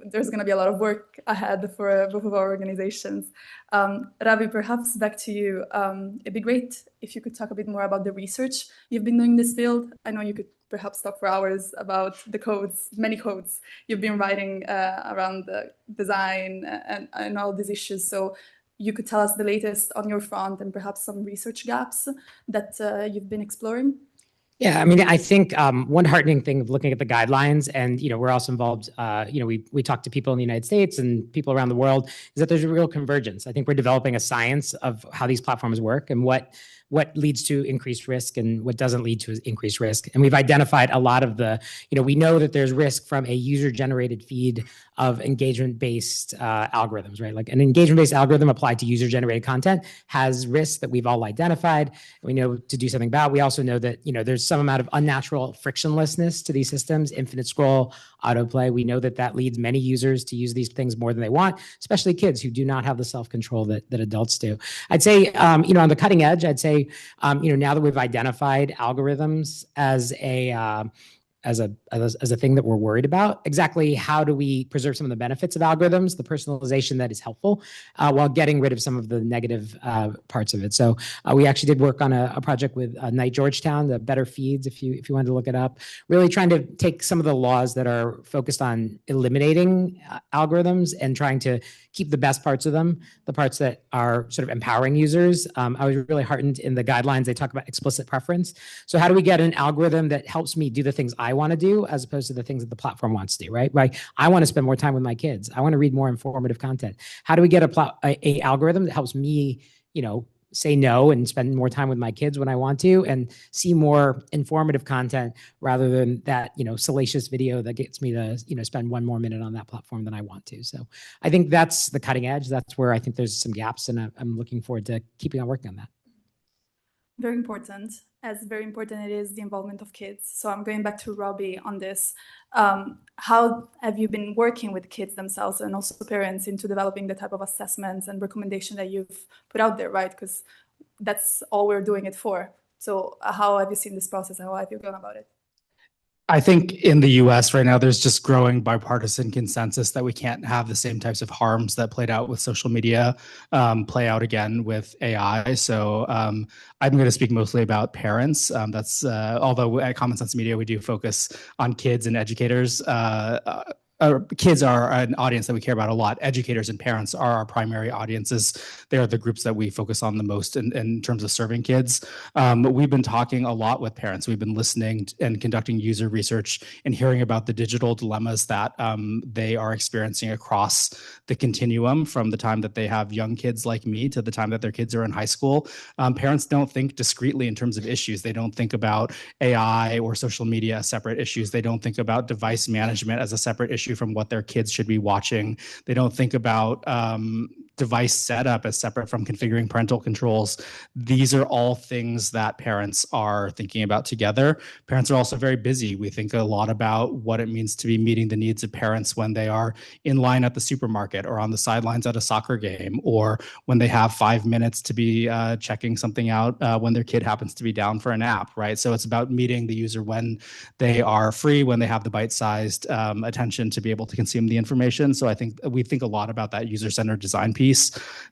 Speaker 2: there's going to be a lot of work ahead for both of our organizations. Ravi, perhaps back to you. It'd be great if you could talk a bit more about the research you've been doing in this field. I know you could perhaps talk for hours about the codes, many codes you've been writing around the design and all these issues. So you could tell us the latest on your front and perhaps some research gaps that you've been exploring.
Speaker 3: Yeah, I mean, I think one heartening thing of looking at the guidelines, and we're also involved. We talk to people in the United States and people around the world, is that there's a real convergence. I think we're developing a science of how these platforms work and what leads to increased risk and what doesn't lead to increased risk. And we've identified a lot of the, we know that there's risk from a user-generated feed of engagement-based algorithms, right? Like an engagement-based algorithm applied to user-generated content has risks that we've all identified. We know to do something about. We also know that, there's some amount of unnatural frictionlessness to these systems, infinite scroll, autoplay. We know that leads many users to use these things more than they want, especially kids who do not have the self-control that adults do. I'd say, on the cutting edge, I'd say, now that we've identified algorithms as a thing that we're worried about, exactly how do we preserve some of the benefits of algorithms, the personalization that is helpful, while getting rid of some of the negative parts of it. So we actually did work on a project with Knight Georgetown, the Better Feeds, if you wanted to look it up, really trying to take some of the laws that are focused on eliminating algorithms and trying to keep the best parts of them, the parts that are sort of empowering users. I was really heartened in the guidelines. They talk about explicit preference. So how do we get an algorithm that helps me do the things I want to do as opposed to the things that the platform wants to do, right? Like I want to spend more time with my kids. I want to read more informative content. How do we get a algorithm that helps me, say no and spend more time with my kids when I want to and see more informative content rather than that, salacious video that gets me to, spend one more minute on that platform than I want to. So I think that's the cutting edge. That's where I think there's some gaps, and I'm looking forward to keeping on working on that.
Speaker 2: Very important. As very important it is the involvement of kids. So I'm going back to Robbie on this. How have you been working with kids themselves and also parents into developing the type of assessments and recommendation that you've put out there, right? Because that's all we're doing it for. So how have you seen this process? How have you gone about it?
Speaker 6: I think in the US right now, there's just growing bipartisan consensus that we can't have the same types of harms that played out with social media play out again with AI. So I'm going to speak mostly about parents. Although at Common Sense Media, we do focus on kids and educators. Kids are an audience that we care about a lot. Educators and parents are our primary audiences. They are the groups that we focus on the most in terms of serving kids. We've been talking a lot with parents. We've been listening and conducting user research and hearing about the digital dilemmas that they are experiencing across the continuum from the time that they have young kids like me to the time that their kids are in high school. Parents don't think discretely in terms of issues. They don't think about AI or social media as separate issues. They don't think about device management as a separate issue from what their kids should be watching. They don't think about device setup as separate from configuring parental controls. These are all things that parents are thinking about together. Parents are also very busy. We think a lot about what it means to be meeting the needs of parents when they are in line at the supermarket or on the sidelines at a soccer game, or when they have 5 minutes to be checking something out when their kid happens to be down for a nap, right? So it's about meeting the user when they are free, when they have the bite-sized attention to be able to consume the information. So I think we think a lot about that user-centered design piece.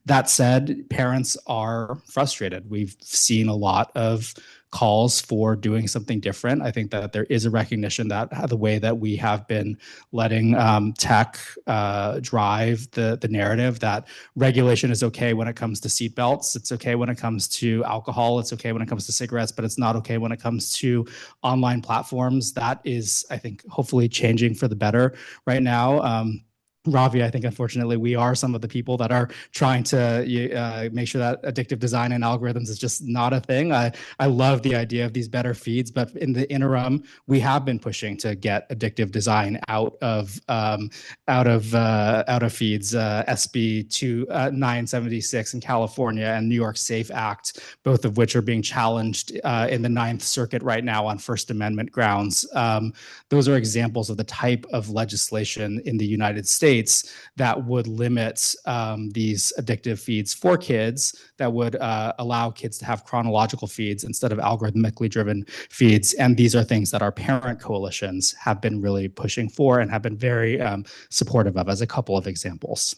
Speaker 6: That said, parents are frustrated. We've seen a lot of calls for doing something different. I think that there is a recognition that the way that we have been letting tech drive the narrative that regulation is okay when it comes to seatbelts, it's okay when it comes to alcohol, it's okay when it comes to cigarettes, but it's not okay when it comes to online platforms. That is, I think, hopefully changing for the better right now. Ravi, I think, unfortunately, we are some of the people that are trying to make sure that addictive design and algorithms is just not a thing. I love the idea of these better feeds, but in the interim, we have been pushing to get addictive design out of feeds. SB 976 in California and New York SAFE Act, both of which are being challenged in the Ninth Circuit right now on First Amendment grounds. Those are examples of the type of legislation in the United States States that would limit these addictive feeds for kids, that would allow kids to have chronological feeds instead of algorithmically driven feeds. And these are things that our parent coalitions have been really pushing for and have been very supportive of, as a couple of examples.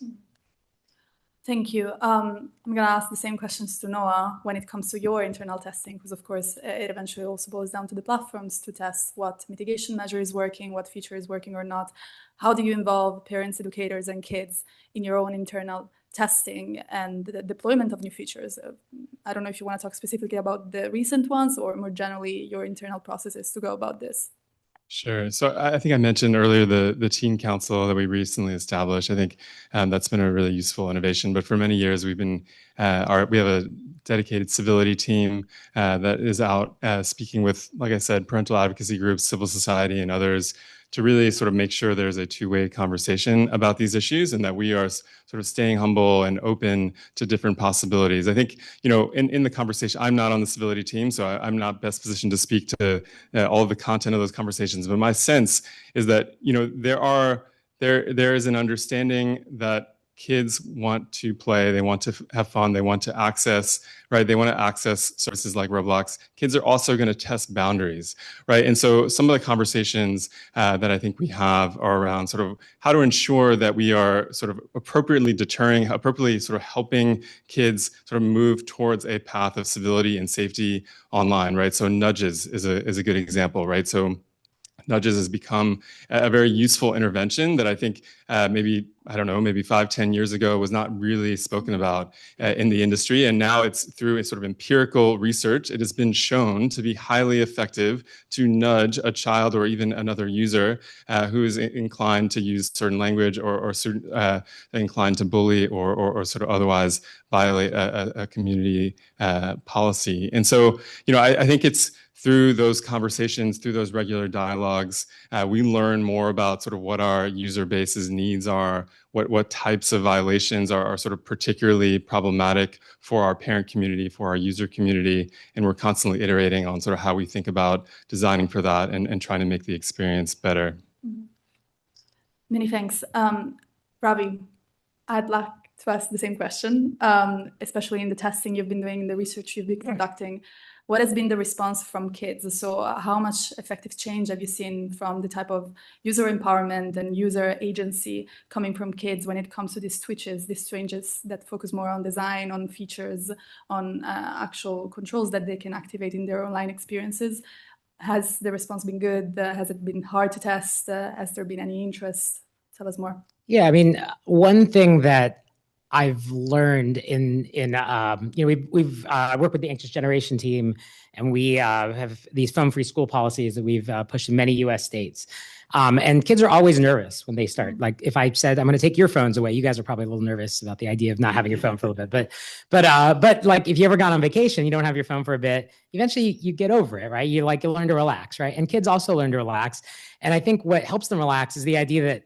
Speaker 2: Thank you. I'm going to ask the same questions to Noah when it comes to your internal testing, because of course it eventually also boils down to the platforms to test what mitigation measure is working, what feature is working or not. How do you involve parents, educators, and kids in your own internal testing and the deployment of new features? I don't know if you want to talk specifically about the recent ones or more generally your internal processes to go about this.
Speaker 5: Sure. So I think I mentioned earlier the teen council that we recently established. I think that's been a really useful innovation. But for many years, we've been we have a dedicated civility team that is out speaking with, like I said, parental advocacy groups, civil society, and others to really sort of make sure there's a two-way conversation about these issues and that we are sort of staying humble and open to different possibilities. I think, you know, in the conversation, I'm not on the civility team, so I'm not best positioned to speak to all of the content of those conversations. But my sense is that, you know, there is an understanding that kids want to play, they want to have fun, they want to access, right? They want to access services like Roblox. Kids are also going to test boundaries, right? And so some of the conversations that I think we have are around sort of how to ensure that we are sort of appropriately deterring, appropriately sort of helping kids sort of move towards a path of civility and safety online, right? So nudges is a good example, right? So nudges has become a very useful intervention that I think maybe 5-10 years ago was not really spoken about in the industry. And now it's through a sort of empirical research, it has been shown to be highly effective to nudge a child or even another user who is inclined to use certain language or inclined to bully or sort of otherwise violate a community policy. And so, you know, I think it's through those conversations, through those regular dialogues, we learn more about sort of what our user base's needs are, what types of violations are sort of particularly problematic for our parent community, for our user community, and we're constantly iterating on sort of how we think about designing for that and trying to make the experience better.
Speaker 2: Many thanks. Ravi, I'd like to ask the same question, especially in the testing you've been doing, the research you've been conducting. What has been the response from kids? So how much effective change have you seen from the type of user empowerment and user agency coming from kids when it comes to these switches, these changes that focus more on design, on features, on actual controls that they can activate in their online experiences? Has the response been good? Has it been hard to test? Has there been any interest? Tell us more.
Speaker 3: Yeah, I mean, one thing that I've learned in we've worked with the Anxious Generation team, and we have these phone-free school policies that we've pushed in many U.S. states. And kids are always nervous when they start. Like if I said, I'm going to take your phones away, you guys are probably a little nervous about the idea of not having your phone for a little bit. But like if you ever gone on vacation, you don't have your phone for a bit, eventually you get over it, right? You learn to relax, right? And kids also learn to relax. And I think what helps them relax is the idea that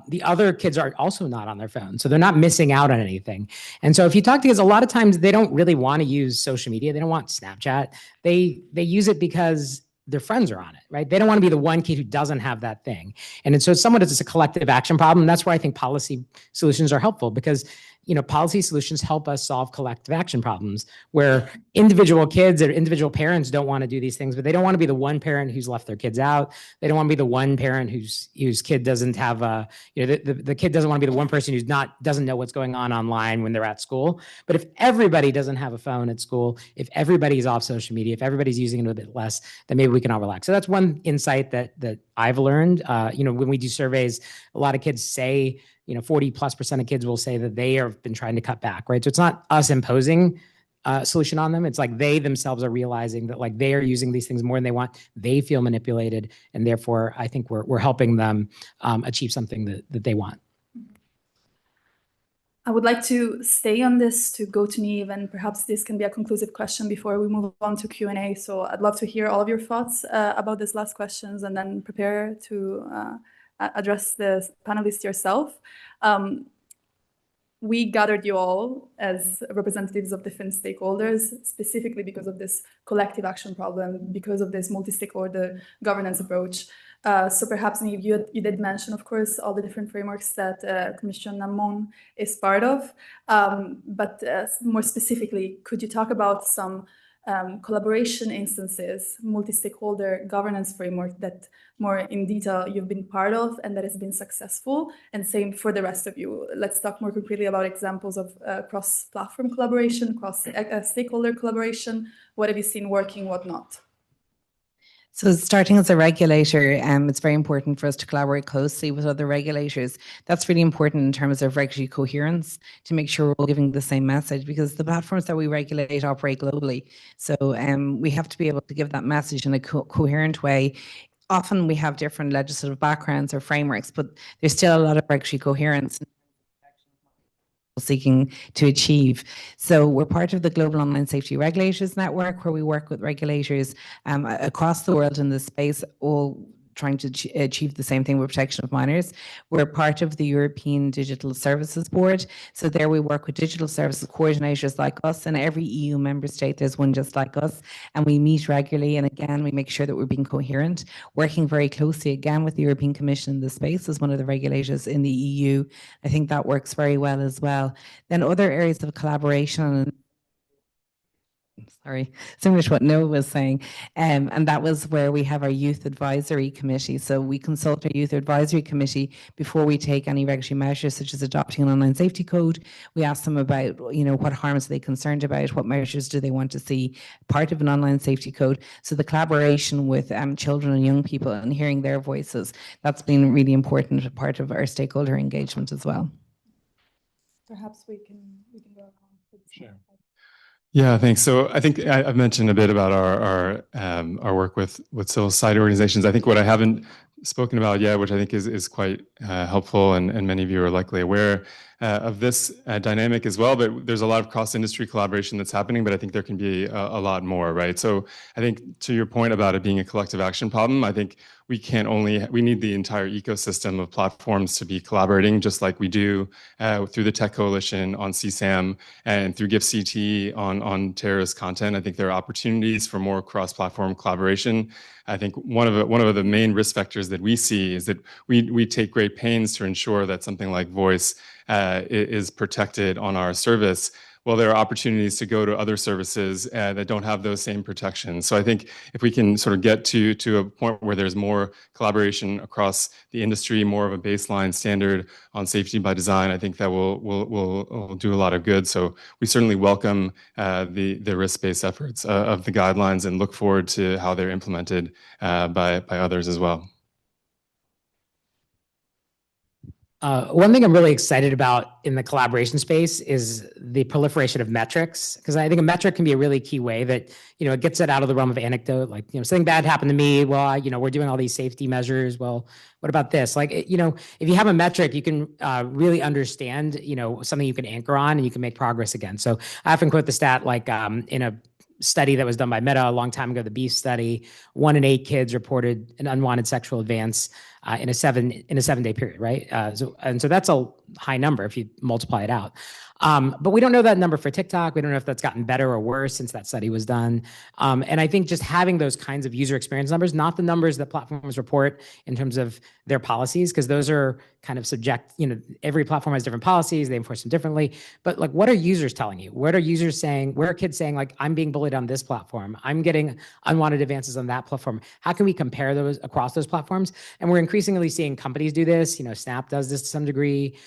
Speaker 3: the other kids are also not on their phone. So they're not missing out on anything. And so if you talk to kids, a lot of times they don't really want to use social media. They don't want Snapchat. They use it because their friends are on it, right? They don't want to be the one kid who doesn't have that thing. And so somewhat it's a collective action problem. That's where I think policy solutions are helpful, because policy solutions help us solve collective action problems where individual kids or individual parents don't want to do these things, but they don't want to be the one parent who's left their kids out. They don't want to be the one parent whose kid doesn't have the kid doesn't want to be the one person who's doesn't know what's going on online when they're at school. But if everybody doesn't have a phone at school, if everybody's off social media, if everybody's using it a bit less, then maybe we can all relax. So that's one insight that I've learned. When we do surveys, a lot of kids say, 40+% of kids will say that they have been trying to cut back, right? So it's not us imposing a solution on them. It's like they themselves are realizing that like they are using these things more than they want. They feel manipulated. And therefore, I think we're helping them achieve something that they want.
Speaker 2: I would like to stay on this to go to Niamh, and perhaps this can be a conclusive question before we move on to Q&A. So I'd love to hear all of your thoughts about these last questions and then prepare to address the panelists yourself. we gathered you all as representatives of different stakeholders, specifically because of this collective action problem, because of this multi-stakeholder governance approach. So perhaps you did mention, of course, all the different frameworks that Commission Meán is part of. But more specifically, could you talk about some collaboration instances, multi-stakeholder governance framework that more in detail you've been part of and that has been successful, and same for the rest of you. Let's talk more concretely about examples of cross-platform collaboration, cross-stakeholder collaboration. What have you seen working, what not?
Speaker 4: So starting as a regulator, it's very important for us to collaborate closely with other regulators. That's really important in terms of regulatory coherence, to make sure we're all giving the same message, because the platforms that we regulate operate globally. So we have to be able to give that message in a coherent way. Often we have different legislative backgrounds or frameworks, but there's still a lot of regulatory coherence seeking to achieve. So we're part of the Global Online Safety Regulators Network, where we work with regulators across the world in this space, all trying to achieve the same thing with protection of minors. We're part of the European Digital Services Board. So there we work with digital services coordinators like us. In every EU member state, there's one just like us. And we meet regularly. And again, we make sure that we're being coherent, working very closely again with the European Commission in this space as one of the regulators in the EU. I think that works very well as well. Then other areas of collaboration, similar to what Noah was saying, and that was where we have our youth advisory committee. So we consult our youth advisory committee before we take any regulatory measures, such as adopting an online safety code. We ask them about, what harms are they concerned about, what measures do they want to see part of an online safety code. So the collaboration with children and young people and hearing their voices, that's been really important part of our stakeholder engagement as well.
Speaker 2: Perhaps we can go on.
Speaker 5: Sure. Yeah, thanks. So I think I've mentioned a bit about our work with civil society organizations. I think what I haven't spoken about yet, which I think is quite helpful, and many of you are likely aware of this dynamic as well, but there's a lot of cross-industry collaboration that's happening, but I think there can be a lot more, right? So I think to your point about it being a collective action problem, I think we need the entire ecosystem of platforms to be collaborating, just like we do through the Tech Coalition on CSAM and through GIFCT on terrorist content. I think there are opportunities for more cross-platform collaboration. I think one of the main risk factors that we see is that we take great pains to ensure that something like voice is protected on our service. Well, there are opportunities to go to other services that don't have those same protections. So I think if we can sort of get to a point where there's more collaboration across the industry, more of a baseline standard on safety by design, I think that will do a lot of good. So we certainly welcome the risk-based efforts of the guidelines and look forward to how they're implemented by others as well.
Speaker 3: One thing I'm really excited about in the collaboration space is the proliferation of metrics, because I think a metric can be a really key way that, it gets it out of the realm of anecdote. Like, something bad happened to me. Well, we're doing all these safety measures. Well, what about this? Like, if you have a metric, you can really understand, something you can anchor on and you can make progress again. So I often quote the stat, like in a study that was done by Meta a long time ago, the Beef study, 1 in 8 kids reported an unwanted sexual advance in a 7-day period, right? So that's a high number if you multiply it out. But we don't know that number for TikTok. We don't know if that's gotten better or worse since that study was done. And I think just having those kinds of user experience numbers, not the numbers that platforms report in terms of their policies, because those are kind of every platform has different policies, they enforce them differently. But like, what are users telling you? What are users saying? Where are kids saying, like, I'm being bullied on this platform, I'm getting unwanted advances on that platform? How can we compare those across those platforms? And we're increasingly seeing companies do this. Snap does this to some degree.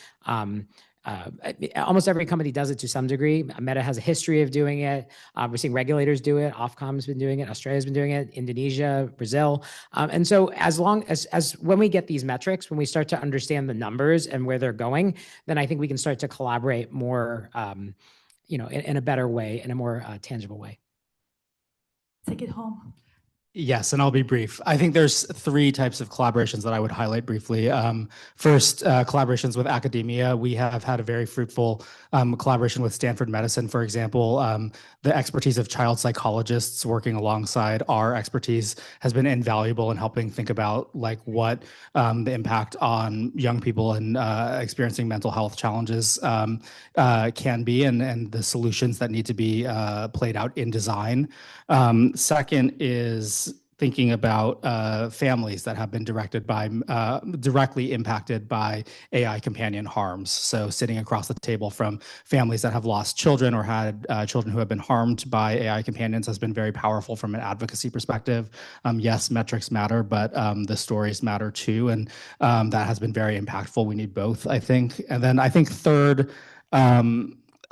Speaker 3: Almost every company does it to some degree. Meta has a history of doing it. We're seeing regulators do it. Ofcom's been doing it. Australia's been doing it. Indonesia, Brazil. And so as long as when we get these metrics, when we start to understand the numbers and where they're going, then I think we can start to collaborate more, in a better way, in a more tangible way.
Speaker 2: Take it home.
Speaker 6: Yes, and I'll be brief. I think there's three types of collaborations that I would highlight briefly. First, collaborations with academia. We have had a very fruitful collaboration with Stanford Medicine, for example. The expertise of child psychologists working alongside our expertise has been invaluable in helping think about like what the impact on young people and experiencing mental health challenges can be, and the solutions that need to be played out in design. Second is thinking about families that have been directly impacted by AI companion harms. So sitting across the table from families that have lost children or had children who have been harmed by AI companions has been very powerful from an advocacy perspective. Yes, metrics matter, but the stories matter too. And that has been very impactful. We need both, I think. And then I think third,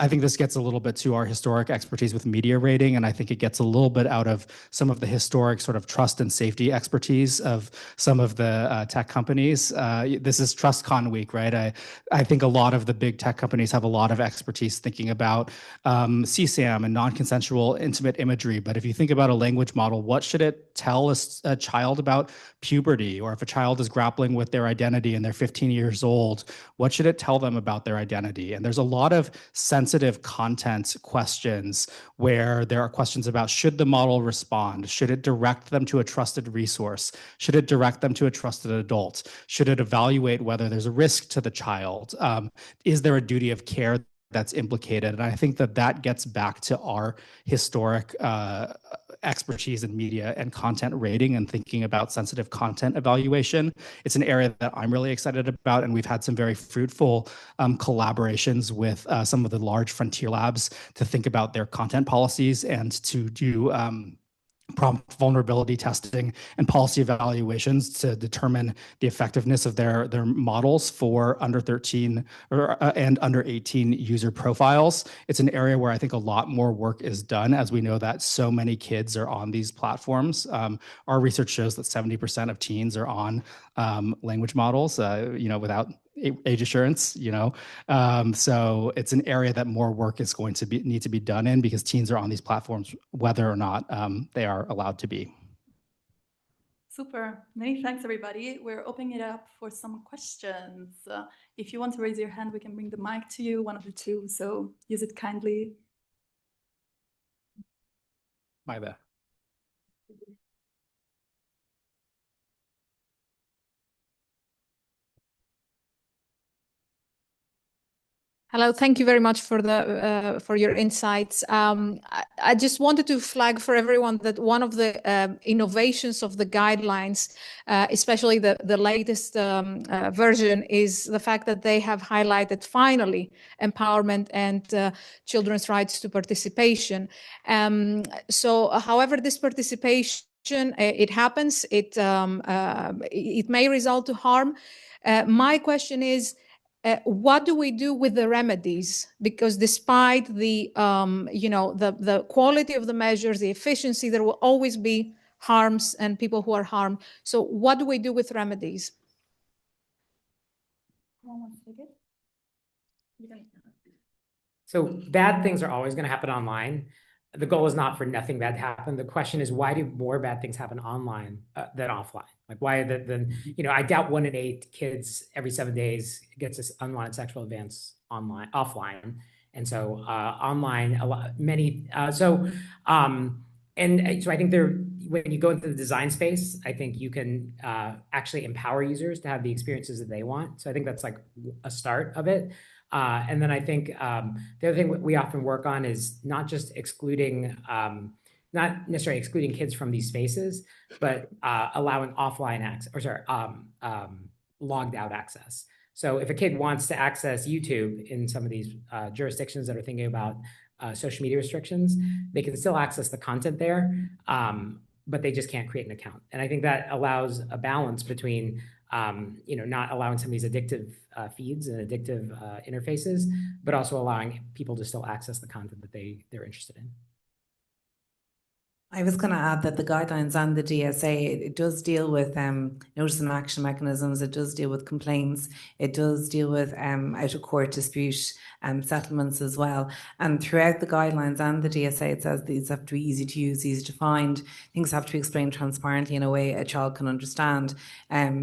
Speaker 6: I think this gets a little bit to our historic expertise with media rating, and I think it gets a little bit out of some of the historic sort of trust and safety expertise of some of the tech companies. This is TrustCon week, right? I think a lot of the big tech companies have a lot of expertise thinking about CSAM and non-consensual intimate imagery. But if you think about a language model, what should it tell a child about puberty? Or if a child is grappling with their identity and they're 15 years old, what should it tell them about their identity? And there's a lot of sensitive content questions where there are questions about, should the model respond? Should it direct them to a trusted resource? Should it direct them to a trusted adult? Should it evaluate whether there's a risk to the child? Is there a duty of care that's implicated? And I think that gets back to our historic expertise in media and content rating and thinking about sensitive content evaluation. It's an area that I'm really excited about, and we've had some very fruitful collaborations with some of the large frontier labs to think about their content policies and to do prompt vulnerability testing and policy evaluations to determine the effectiveness of their models for under 13 and under 18 user profiles. It's an area where I think a lot more work is done, as we know that so many kids are on these platforms. Our research shows that 70% of teens are on language models, without age assurance, so it's an area that more work is going to need to be done in, because teens are on these platforms whether or not they are allowed to be.
Speaker 2: Super. Many thanks, everybody. We're opening it up for some questions. If you want to raise your hand, we can bring the mic to you, one of the two, so use it kindly.
Speaker 6: My bad.
Speaker 7: Hello, thank you very much for for your insights. I just wanted to flag for everyone that one of the innovations of the guidelines, especially the latest version, is the fact that they have highlighted finally empowerment and children's rights to participation. So, however, this participation it happens, it may result to harm. My question is, what do we do with the remedies? Because despite the the quality of the measures, the efficiency, there will always be harms and people who are harmed. So what do we do with remedies?
Speaker 3: So bad things are always going to happen online. The goal is not for nothing bad to happen. The question is, why do more bad things happen online than offline? Like, why I doubt 1 in 8 kids every 7 days gets this unwanted sexual advance offline. And so online, so I think when you go into the design space, I think you can actually empower users to have the experiences that they want. So I think that's like a start of it. And then I think the other thing we often work on is not just not necessarily excluding kids from these spaces, but allowing offline access, logged out access. So if a kid wants to access YouTube in some of these jurisdictions that are thinking about social media restrictions, they can still access the content there, but they just can't create an account. And I think that allows a balance between not allowing some of these addictive feeds and addictive interfaces, but also allowing people to still access the content that they're interested in.
Speaker 4: I was going to add that the guidelines and the DSA, it does deal with notice and action mechanisms, it does deal with complaints, it does deal with out of court dispute settlements as well. And throughout the guidelines and the DSA, it says these have to be easy to use, easy to find. Things have to be explained transparently in a way a child can understand.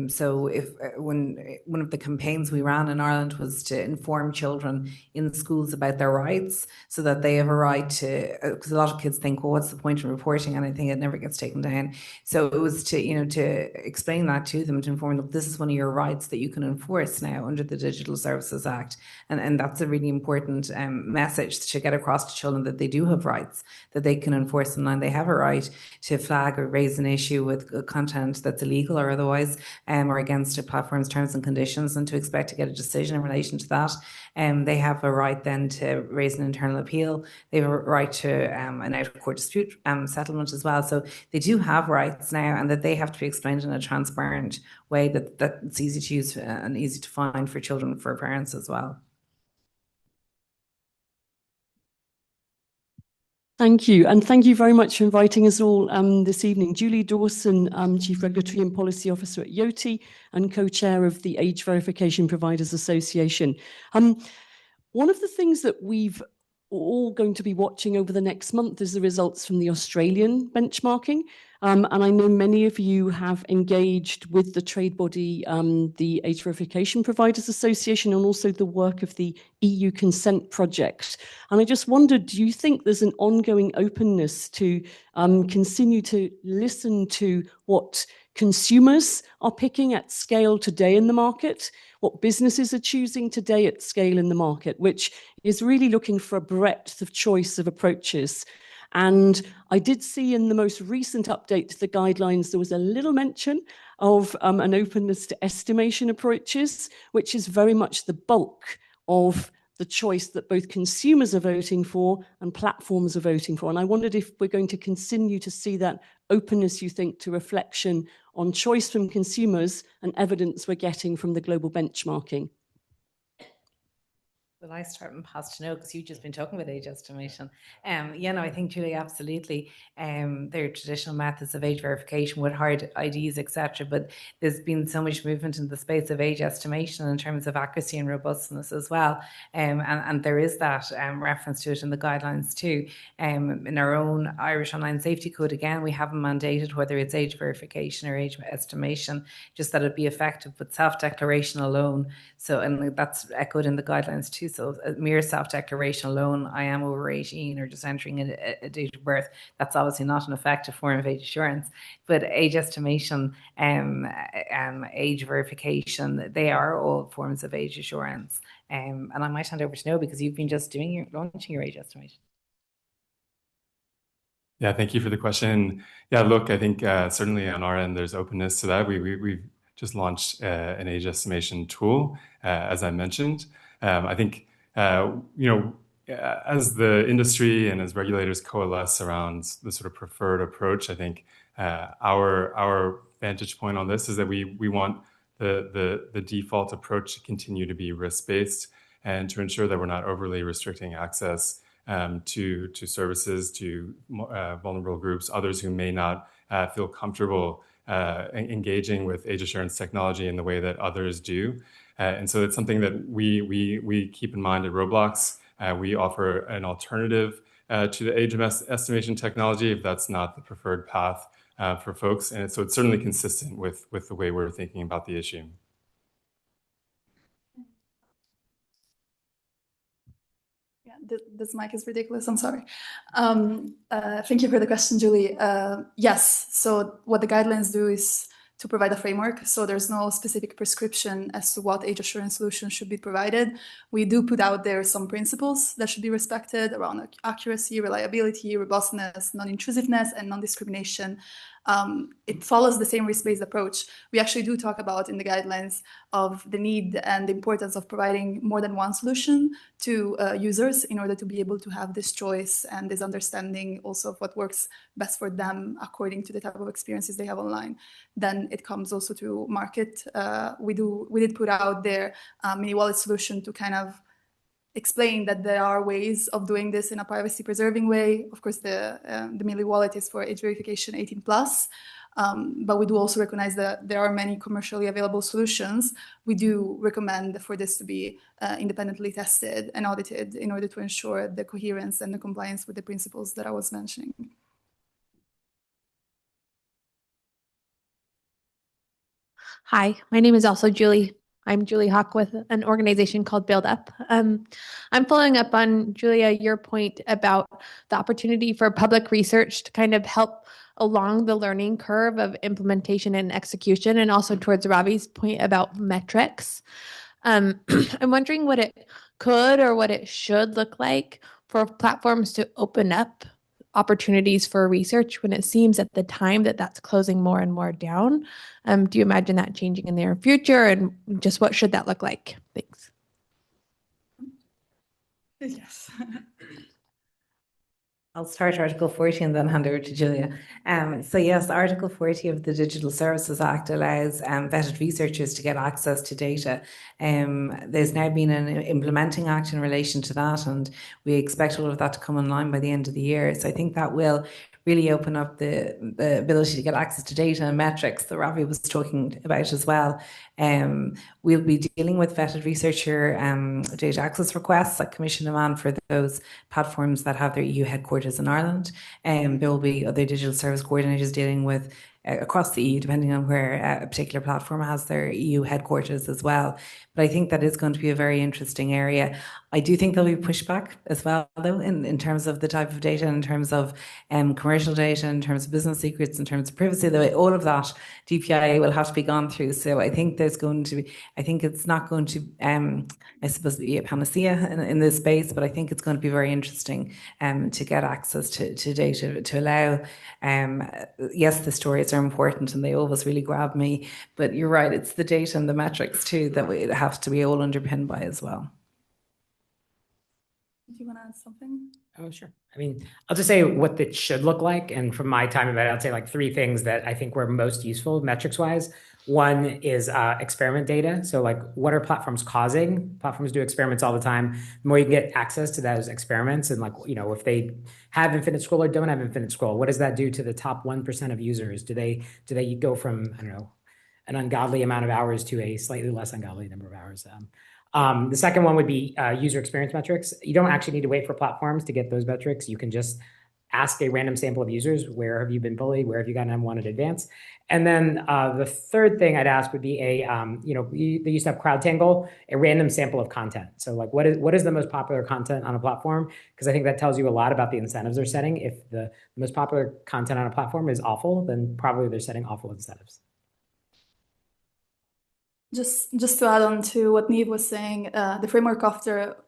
Speaker 4: So if when one of the campaigns we ran in Ireland was to inform children in schools about their rights, so that they have a right to, because a lot of kids think, well, what's the point of reporting anything? It never gets taken down. So it was to, to explain that to them, to inform them this is one of your rights that you can enforce now under the Digital Services Act. And that's a really important message to get across to children, that they do have rights, that they can enforce them, and they have a right to flag or raise an issue with content that's illegal or otherwise, or against a platform's terms and conditions, and to expect to get a decision in relation to that. They have a right then to raise an internal appeal. They have a right to an out-of-court dispute settlement as well. So they do have rights now, and that they have to be explained in a transparent way that it's easy to use and easy to find for children, for parents as well.
Speaker 8: Thank you. And thank you very much for inviting us all this evening. Julie Dawson, Chief Regulatory and Policy Officer at Yoti and co-chair of the Age Verification Providers Association. One of the things that we've all going to be watching over the next month is the results from the Australian benchmarking. And I know many of you have engaged with the trade body, the Age Verification Providers Association, and also the work of the EU Consent Project. And I just wondered, do you think there's an ongoing openness to continue to listen to what consumers are picking at scale today in the market, what businesses are choosing today at scale in the market, which is really looking for a breadth of choice of approaches? And I did see in the most recent update to the guidelines, there was a little mention of an openness to estimation approaches, which is very much the bulk of the choice that both consumers are voting for and platforms are voting for. And I wondered if we're going to continue to see that openness, you think, to reflection on choice from consumers and evidence we're getting from the global benchmarking.
Speaker 4: Well, I start and pass to know, because you've just been talking about age estimation. I think, Julie, absolutely. There are traditional methods of age verification with hard IDs, etc. But there's been so much movement in the space of age estimation in terms of accuracy and robustness as well. And there is that reference to it in the guidelines too. In our own Irish Online Safety Code, again, we haven't mandated whether it's age verification or age estimation, just that it be effective with self-declaration alone. So, and that's echoed in the guidelines too. So a mere self-declaration alone, I am over 18 or just entering a date of birth, that's obviously not an effective form of age assurance. But age estimation, age verification, they are all forms of age assurance. And I might hand over to Noah, because you've been just launching your age estimation.
Speaker 5: Yeah, thank you for the question. Yeah, look, I think certainly on our end, there's openness to that. We've just launched an age estimation tool, as I mentioned. I think, as the industry and as regulators coalesce around the sort of preferred approach, I think our vantage point on this is that we want the default approach to continue to be risk-based, and to ensure that we're not overly restricting access to services, to vulnerable groups, others who may not feel comfortable engaging with age assurance technology in the way that others do. And so it's something that we keep in mind at Roblox. We offer an alternative to the age estimation technology if that's not the preferred path for folks. And so it's certainly consistent with the way we're thinking about the issue.
Speaker 2: Yeah, this mic is ridiculous. I'm sorry. Thank you for the question, Julie. Yes, so what the guidelines do is to provide a framework. So there's no specific prescription as to what age assurance solutions should be provided. We do put out there some principles that should be respected around accuracy, reliability, robustness, non-intrusiveness, and non-discrimination. It follows the same risk-based approach. We actually do talk about in the guidelines of the need and the importance of providing more than one solution to users in order to be able to have this choice and this understanding also of what works best for them according to the type of experiences they have online. Then it comes also to market. We did put out there a mini wallet solution to kind of explain that there are ways of doing this in a privacy preserving way. Of course, the Millie wallet is for age verification 18 plus. But we do also recognize that there are many commercially available solutions. We do recommend for this to be independently tested and audited in order to ensure the coherence and the compliance with the principles that I was mentioning.
Speaker 9: Hi, my name is also Julie. I'm Julie Hawk with an organization called Build Up. I'm following up on, Julia, your point about the opportunity for public research to kind of help along the learning curve of implementation and execution, and also towards Ravi's point about metrics. I'm wondering what it could or what it should look like for platforms to open up opportunities for research when it seems at the time that that's closing more and more down. Do you imagine that changing in the near future, and just what should that look like? Thanks.
Speaker 2: Yes.
Speaker 4: I'll start Article 40 and then hand over to Julia. So yes, Article 40 of the Digital Services Act allows vetted researchers to get access to data. There's now been an implementing act in relation to that, and we expect all of that to come online by the end of the year. So I think that will really open up the ability to get access to data and metrics that Ravi was talking about as well. We'll be dealing with vetted researcher data access requests at Coimisiún Meán for those platforms that have their EU headquarters in Ireland. There will be other digital service coordinators dealing with across the EU, depending on where a particular platform has their EU headquarters as well. But I think that is going to be a very interesting area. I do think there'll be pushback as well, though, in terms of the type of data, in terms of commercial data, in terms of business secrets, in terms of privacy, though all of that DPIA will have to be gone through. So I think there's going to be, I think it's not going to, I suppose, be a panacea in this space, but I think it's going to be very interesting to get access to data, to allow, yes, the stories are important and they always really grab me, but you're right, it's the data and the metrics too that we have to be all underpinned by as well.
Speaker 2: Do you want to add something?
Speaker 3: Oh, sure. I mean, I'll just say what it should look like. And from my time of it, I'd say like three things that I think were most useful metrics wise. One is experiment data. So like, what are platforms causing? Platforms do experiments all the time. The more you can get access to those experiments, and like, you know, if they have infinite scroll or don't have infinite scroll, what does that do to the top 1% of users? Do they go from, I don't know, an ungodly amount of hours to a slightly less ungodly number of hours? The second one would be user experience metrics. You don't actually need to wait for platforms to get those metrics. You can just ask a random sample of users, where have you been bullied? Where have you gotten M1 in advance? And then the third thing I'd ask would be they used to have CrowdTangle, a random sample of content. So like, what is the most popular content on a platform? Because I think that tells you a lot about the incentives they're setting. If the most popular content on a platform is awful, then probably they're setting awful incentives.
Speaker 2: Just to add on to what Niamh was saying, the framework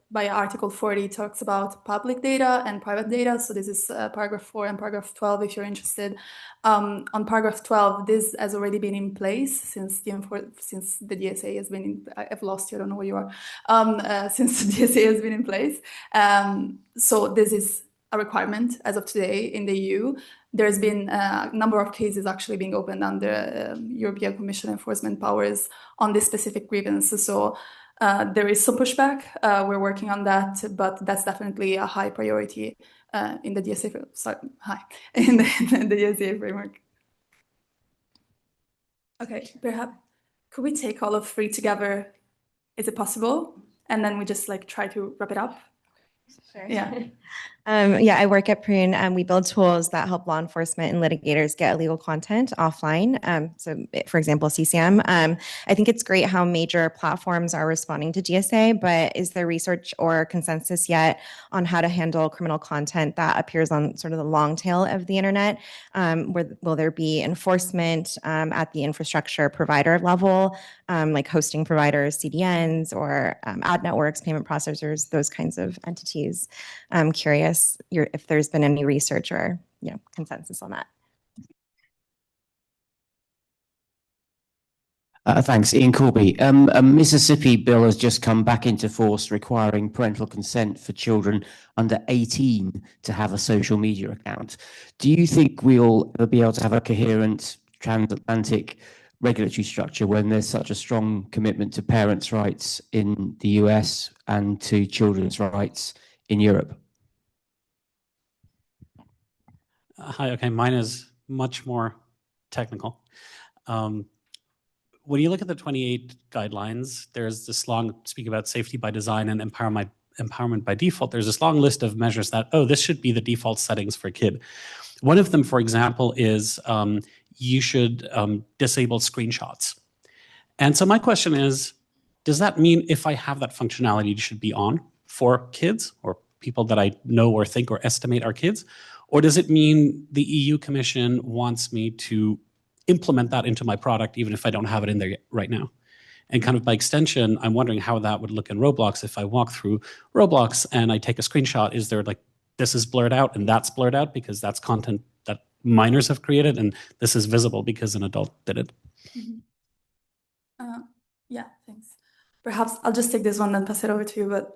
Speaker 2: by Article 40 talks about public data and private data. So this is paragraph 4 and paragraph 12, if you're interested. On paragraph 12, this has already been in place since the DSA has been I've lost you, I don't know where you are. Since the DSA has been in place. So this is a requirement as of today in the EU. There's been a number of cases actually being opened under European Commission enforcement powers on this specific grievance. So there is some pushback. We're working on that, but that's definitely a high priority in the DSA. In the DSA framework. Okay, perhaps could we take all of three together? Is it possible? And then we just like try to wrap it up.
Speaker 10: Sure.
Speaker 2: Yeah.
Speaker 10: I work at Prune and we build tools that help law enforcement and litigators get illegal content offline. So for example, CCM. I think it's great how major platforms are responding to DSA, but is there research or consensus yet on how to handle criminal content that appears on sort of the long tail of the internet? Will there be enforcement at the infrastructure provider level, like hosting providers, CDNs, or ad networks, payment processors, those kinds of entities? I'm curious if there's been any research or consensus on that.
Speaker 11: Thanks. Ian Corby. A Mississippi bill has just come back into force requiring parental consent for children under 18 to have a social media account. Do you think we'll ever be able to have a coherent transatlantic regulatory structure when there's such a strong commitment to parents' rights in the US and to children's rights in Europe?
Speaker 12: Hi, okay, mine is much more technical. When you look at the 28 guidelines, there's this long, speak about safety by design and empowerment by default, there's this long list of measures that, oh, this should be the default settings for a kid. One of them, for example, is you should disable screenshots. And so my question is, does that mean if I have that functionality, it should be on for kids or people that I know or think or estimate are kids? Or does it mean the EU Commission wants me to implement that into my product even if I don't have it in there right now? And kind of by extension, I'm wondering how that would look in Roblox. If I walk through Roblox and I take a screenshot, is there like, this is blurred out and that's blurred out because that's content that minors have created and this is visible because an adult did it?
Speaker 2: Yeah, thanks. Perhaps I'll just take this one and pass it over to you. But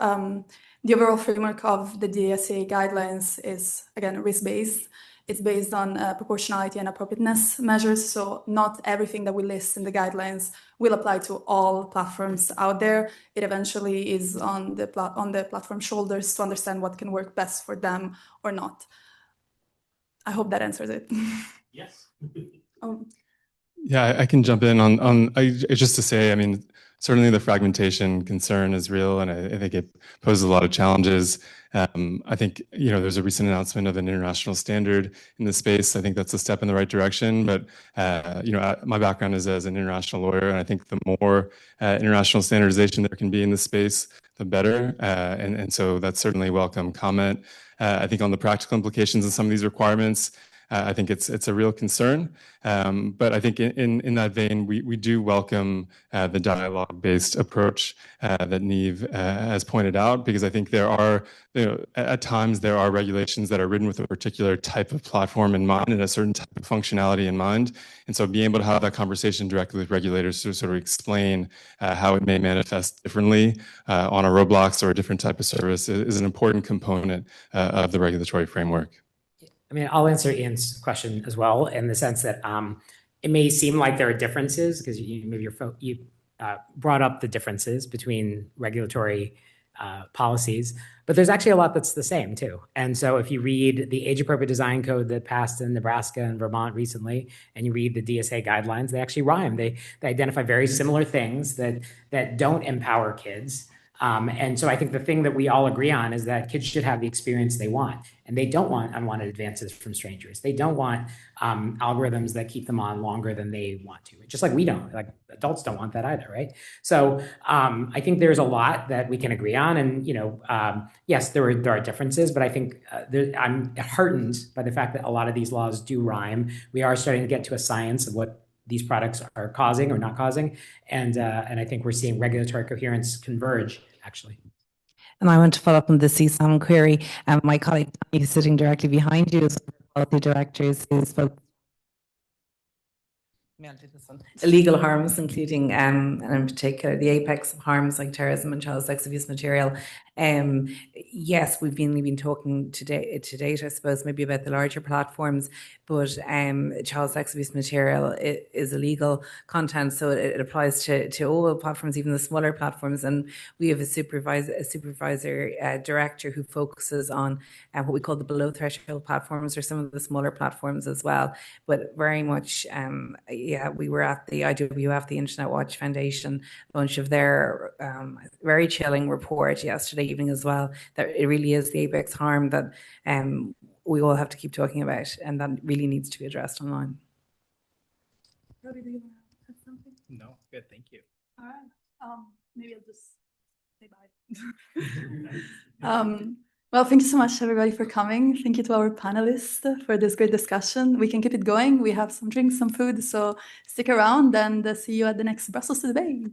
Speaker 2: the overall framework of the DSA guidelines is, again, risk-based. It's based on proportionality and appropriateness measures. So not everything that we list in the guidelines will apply to all platforms out there. It eventually is on the platform shoulders to understand what can work best for them or not. I hope that answers it.
Speaker 12: Yes.
Speaker 5: Yeah, I can jump in on just to say, I mean, certainly the fragmentation concern is real, and I think it poses a lot of challenges. I think, you know, there's a recent announcement of an international standard in the space. I think that's a step in the right direction, but, you know, my background is as an international lawyer, and I think the more international standardization there can be in this space, the better. And so that's certainly a welcome comment. I think on the practical implications of some of these requirements, I think it's a real concern. But I think in that vein, we do welcome the dialogue-based approach that Niamh has pointed out, because I think there are, you know, at times there are regulations that are written with a particular type of platform in mind and a certain type of functionality in mind. And so being able to have that conversation directly with regulators to sort of explain how it may manifest differently on a Roblox or a different type of service is an important component of the regulatory framework.
Speaker 3: I mean, I'll answer Ian's question as well, in the sense that it may seem like there are differences because you brought up the differences between regulatory policies, but there's actually a lot that's the same too. And so if you read the age-appropriate design code that passed in Nebraska and Vermont recently, and you read the DSA guidelines, they actually rhyme. They identify very similar things that don't empower kids. And so I think the thing that we all agree on is that kids should have the experience they want, and they don't want unwanted advances from strangers. They don't want algorithms that keep them on longer than they want to, just like we don't, like adults don't want that either, right? So I think there's a lot that we can agree on, and you know, yes, there are differences, but I think I'm heartened by the fact that a lot of these laws do rhyme. We are starting to get to a science of what these products are causing or not causing, and I think we're seeing regulatory coherence converge, actually.
Speaker 4: And I want to follow up on the CSAM query. My colleague, who's sitting directly behind you, is one of the policy directors who's focused illegal harms, including, and in particular, the apex of harms like terrorism and child sex abuse material. Yes, we've been talking to date, I suppose, maybe about the larger platforms, but child sex abuse material is illegal content, so it applies to all platforms, even the smaller platforms. And we have a supervisor director who focuses on what we call the below threshold platforms, or some of the smaller platforms as well. But very much, yeah, we were at the IWF, the Internet Watch Foundation, launch of their very chilling report yesterday evening as well, that it really is the apex harm that we all have to keep talking about, and that really needs to be addressed online.
Speaker 2: Robbie, do you want to add something?
Speaker 6: No, good, thank you.
Speaker 2: All right. Maybe I'll just say bye. Well, thank you so much, everybody, for coming. Thank you to our panelists for this great discussion. We can keep it going. We have some drinks, some food, so stick around, and see you at the next Brussels to the Bay.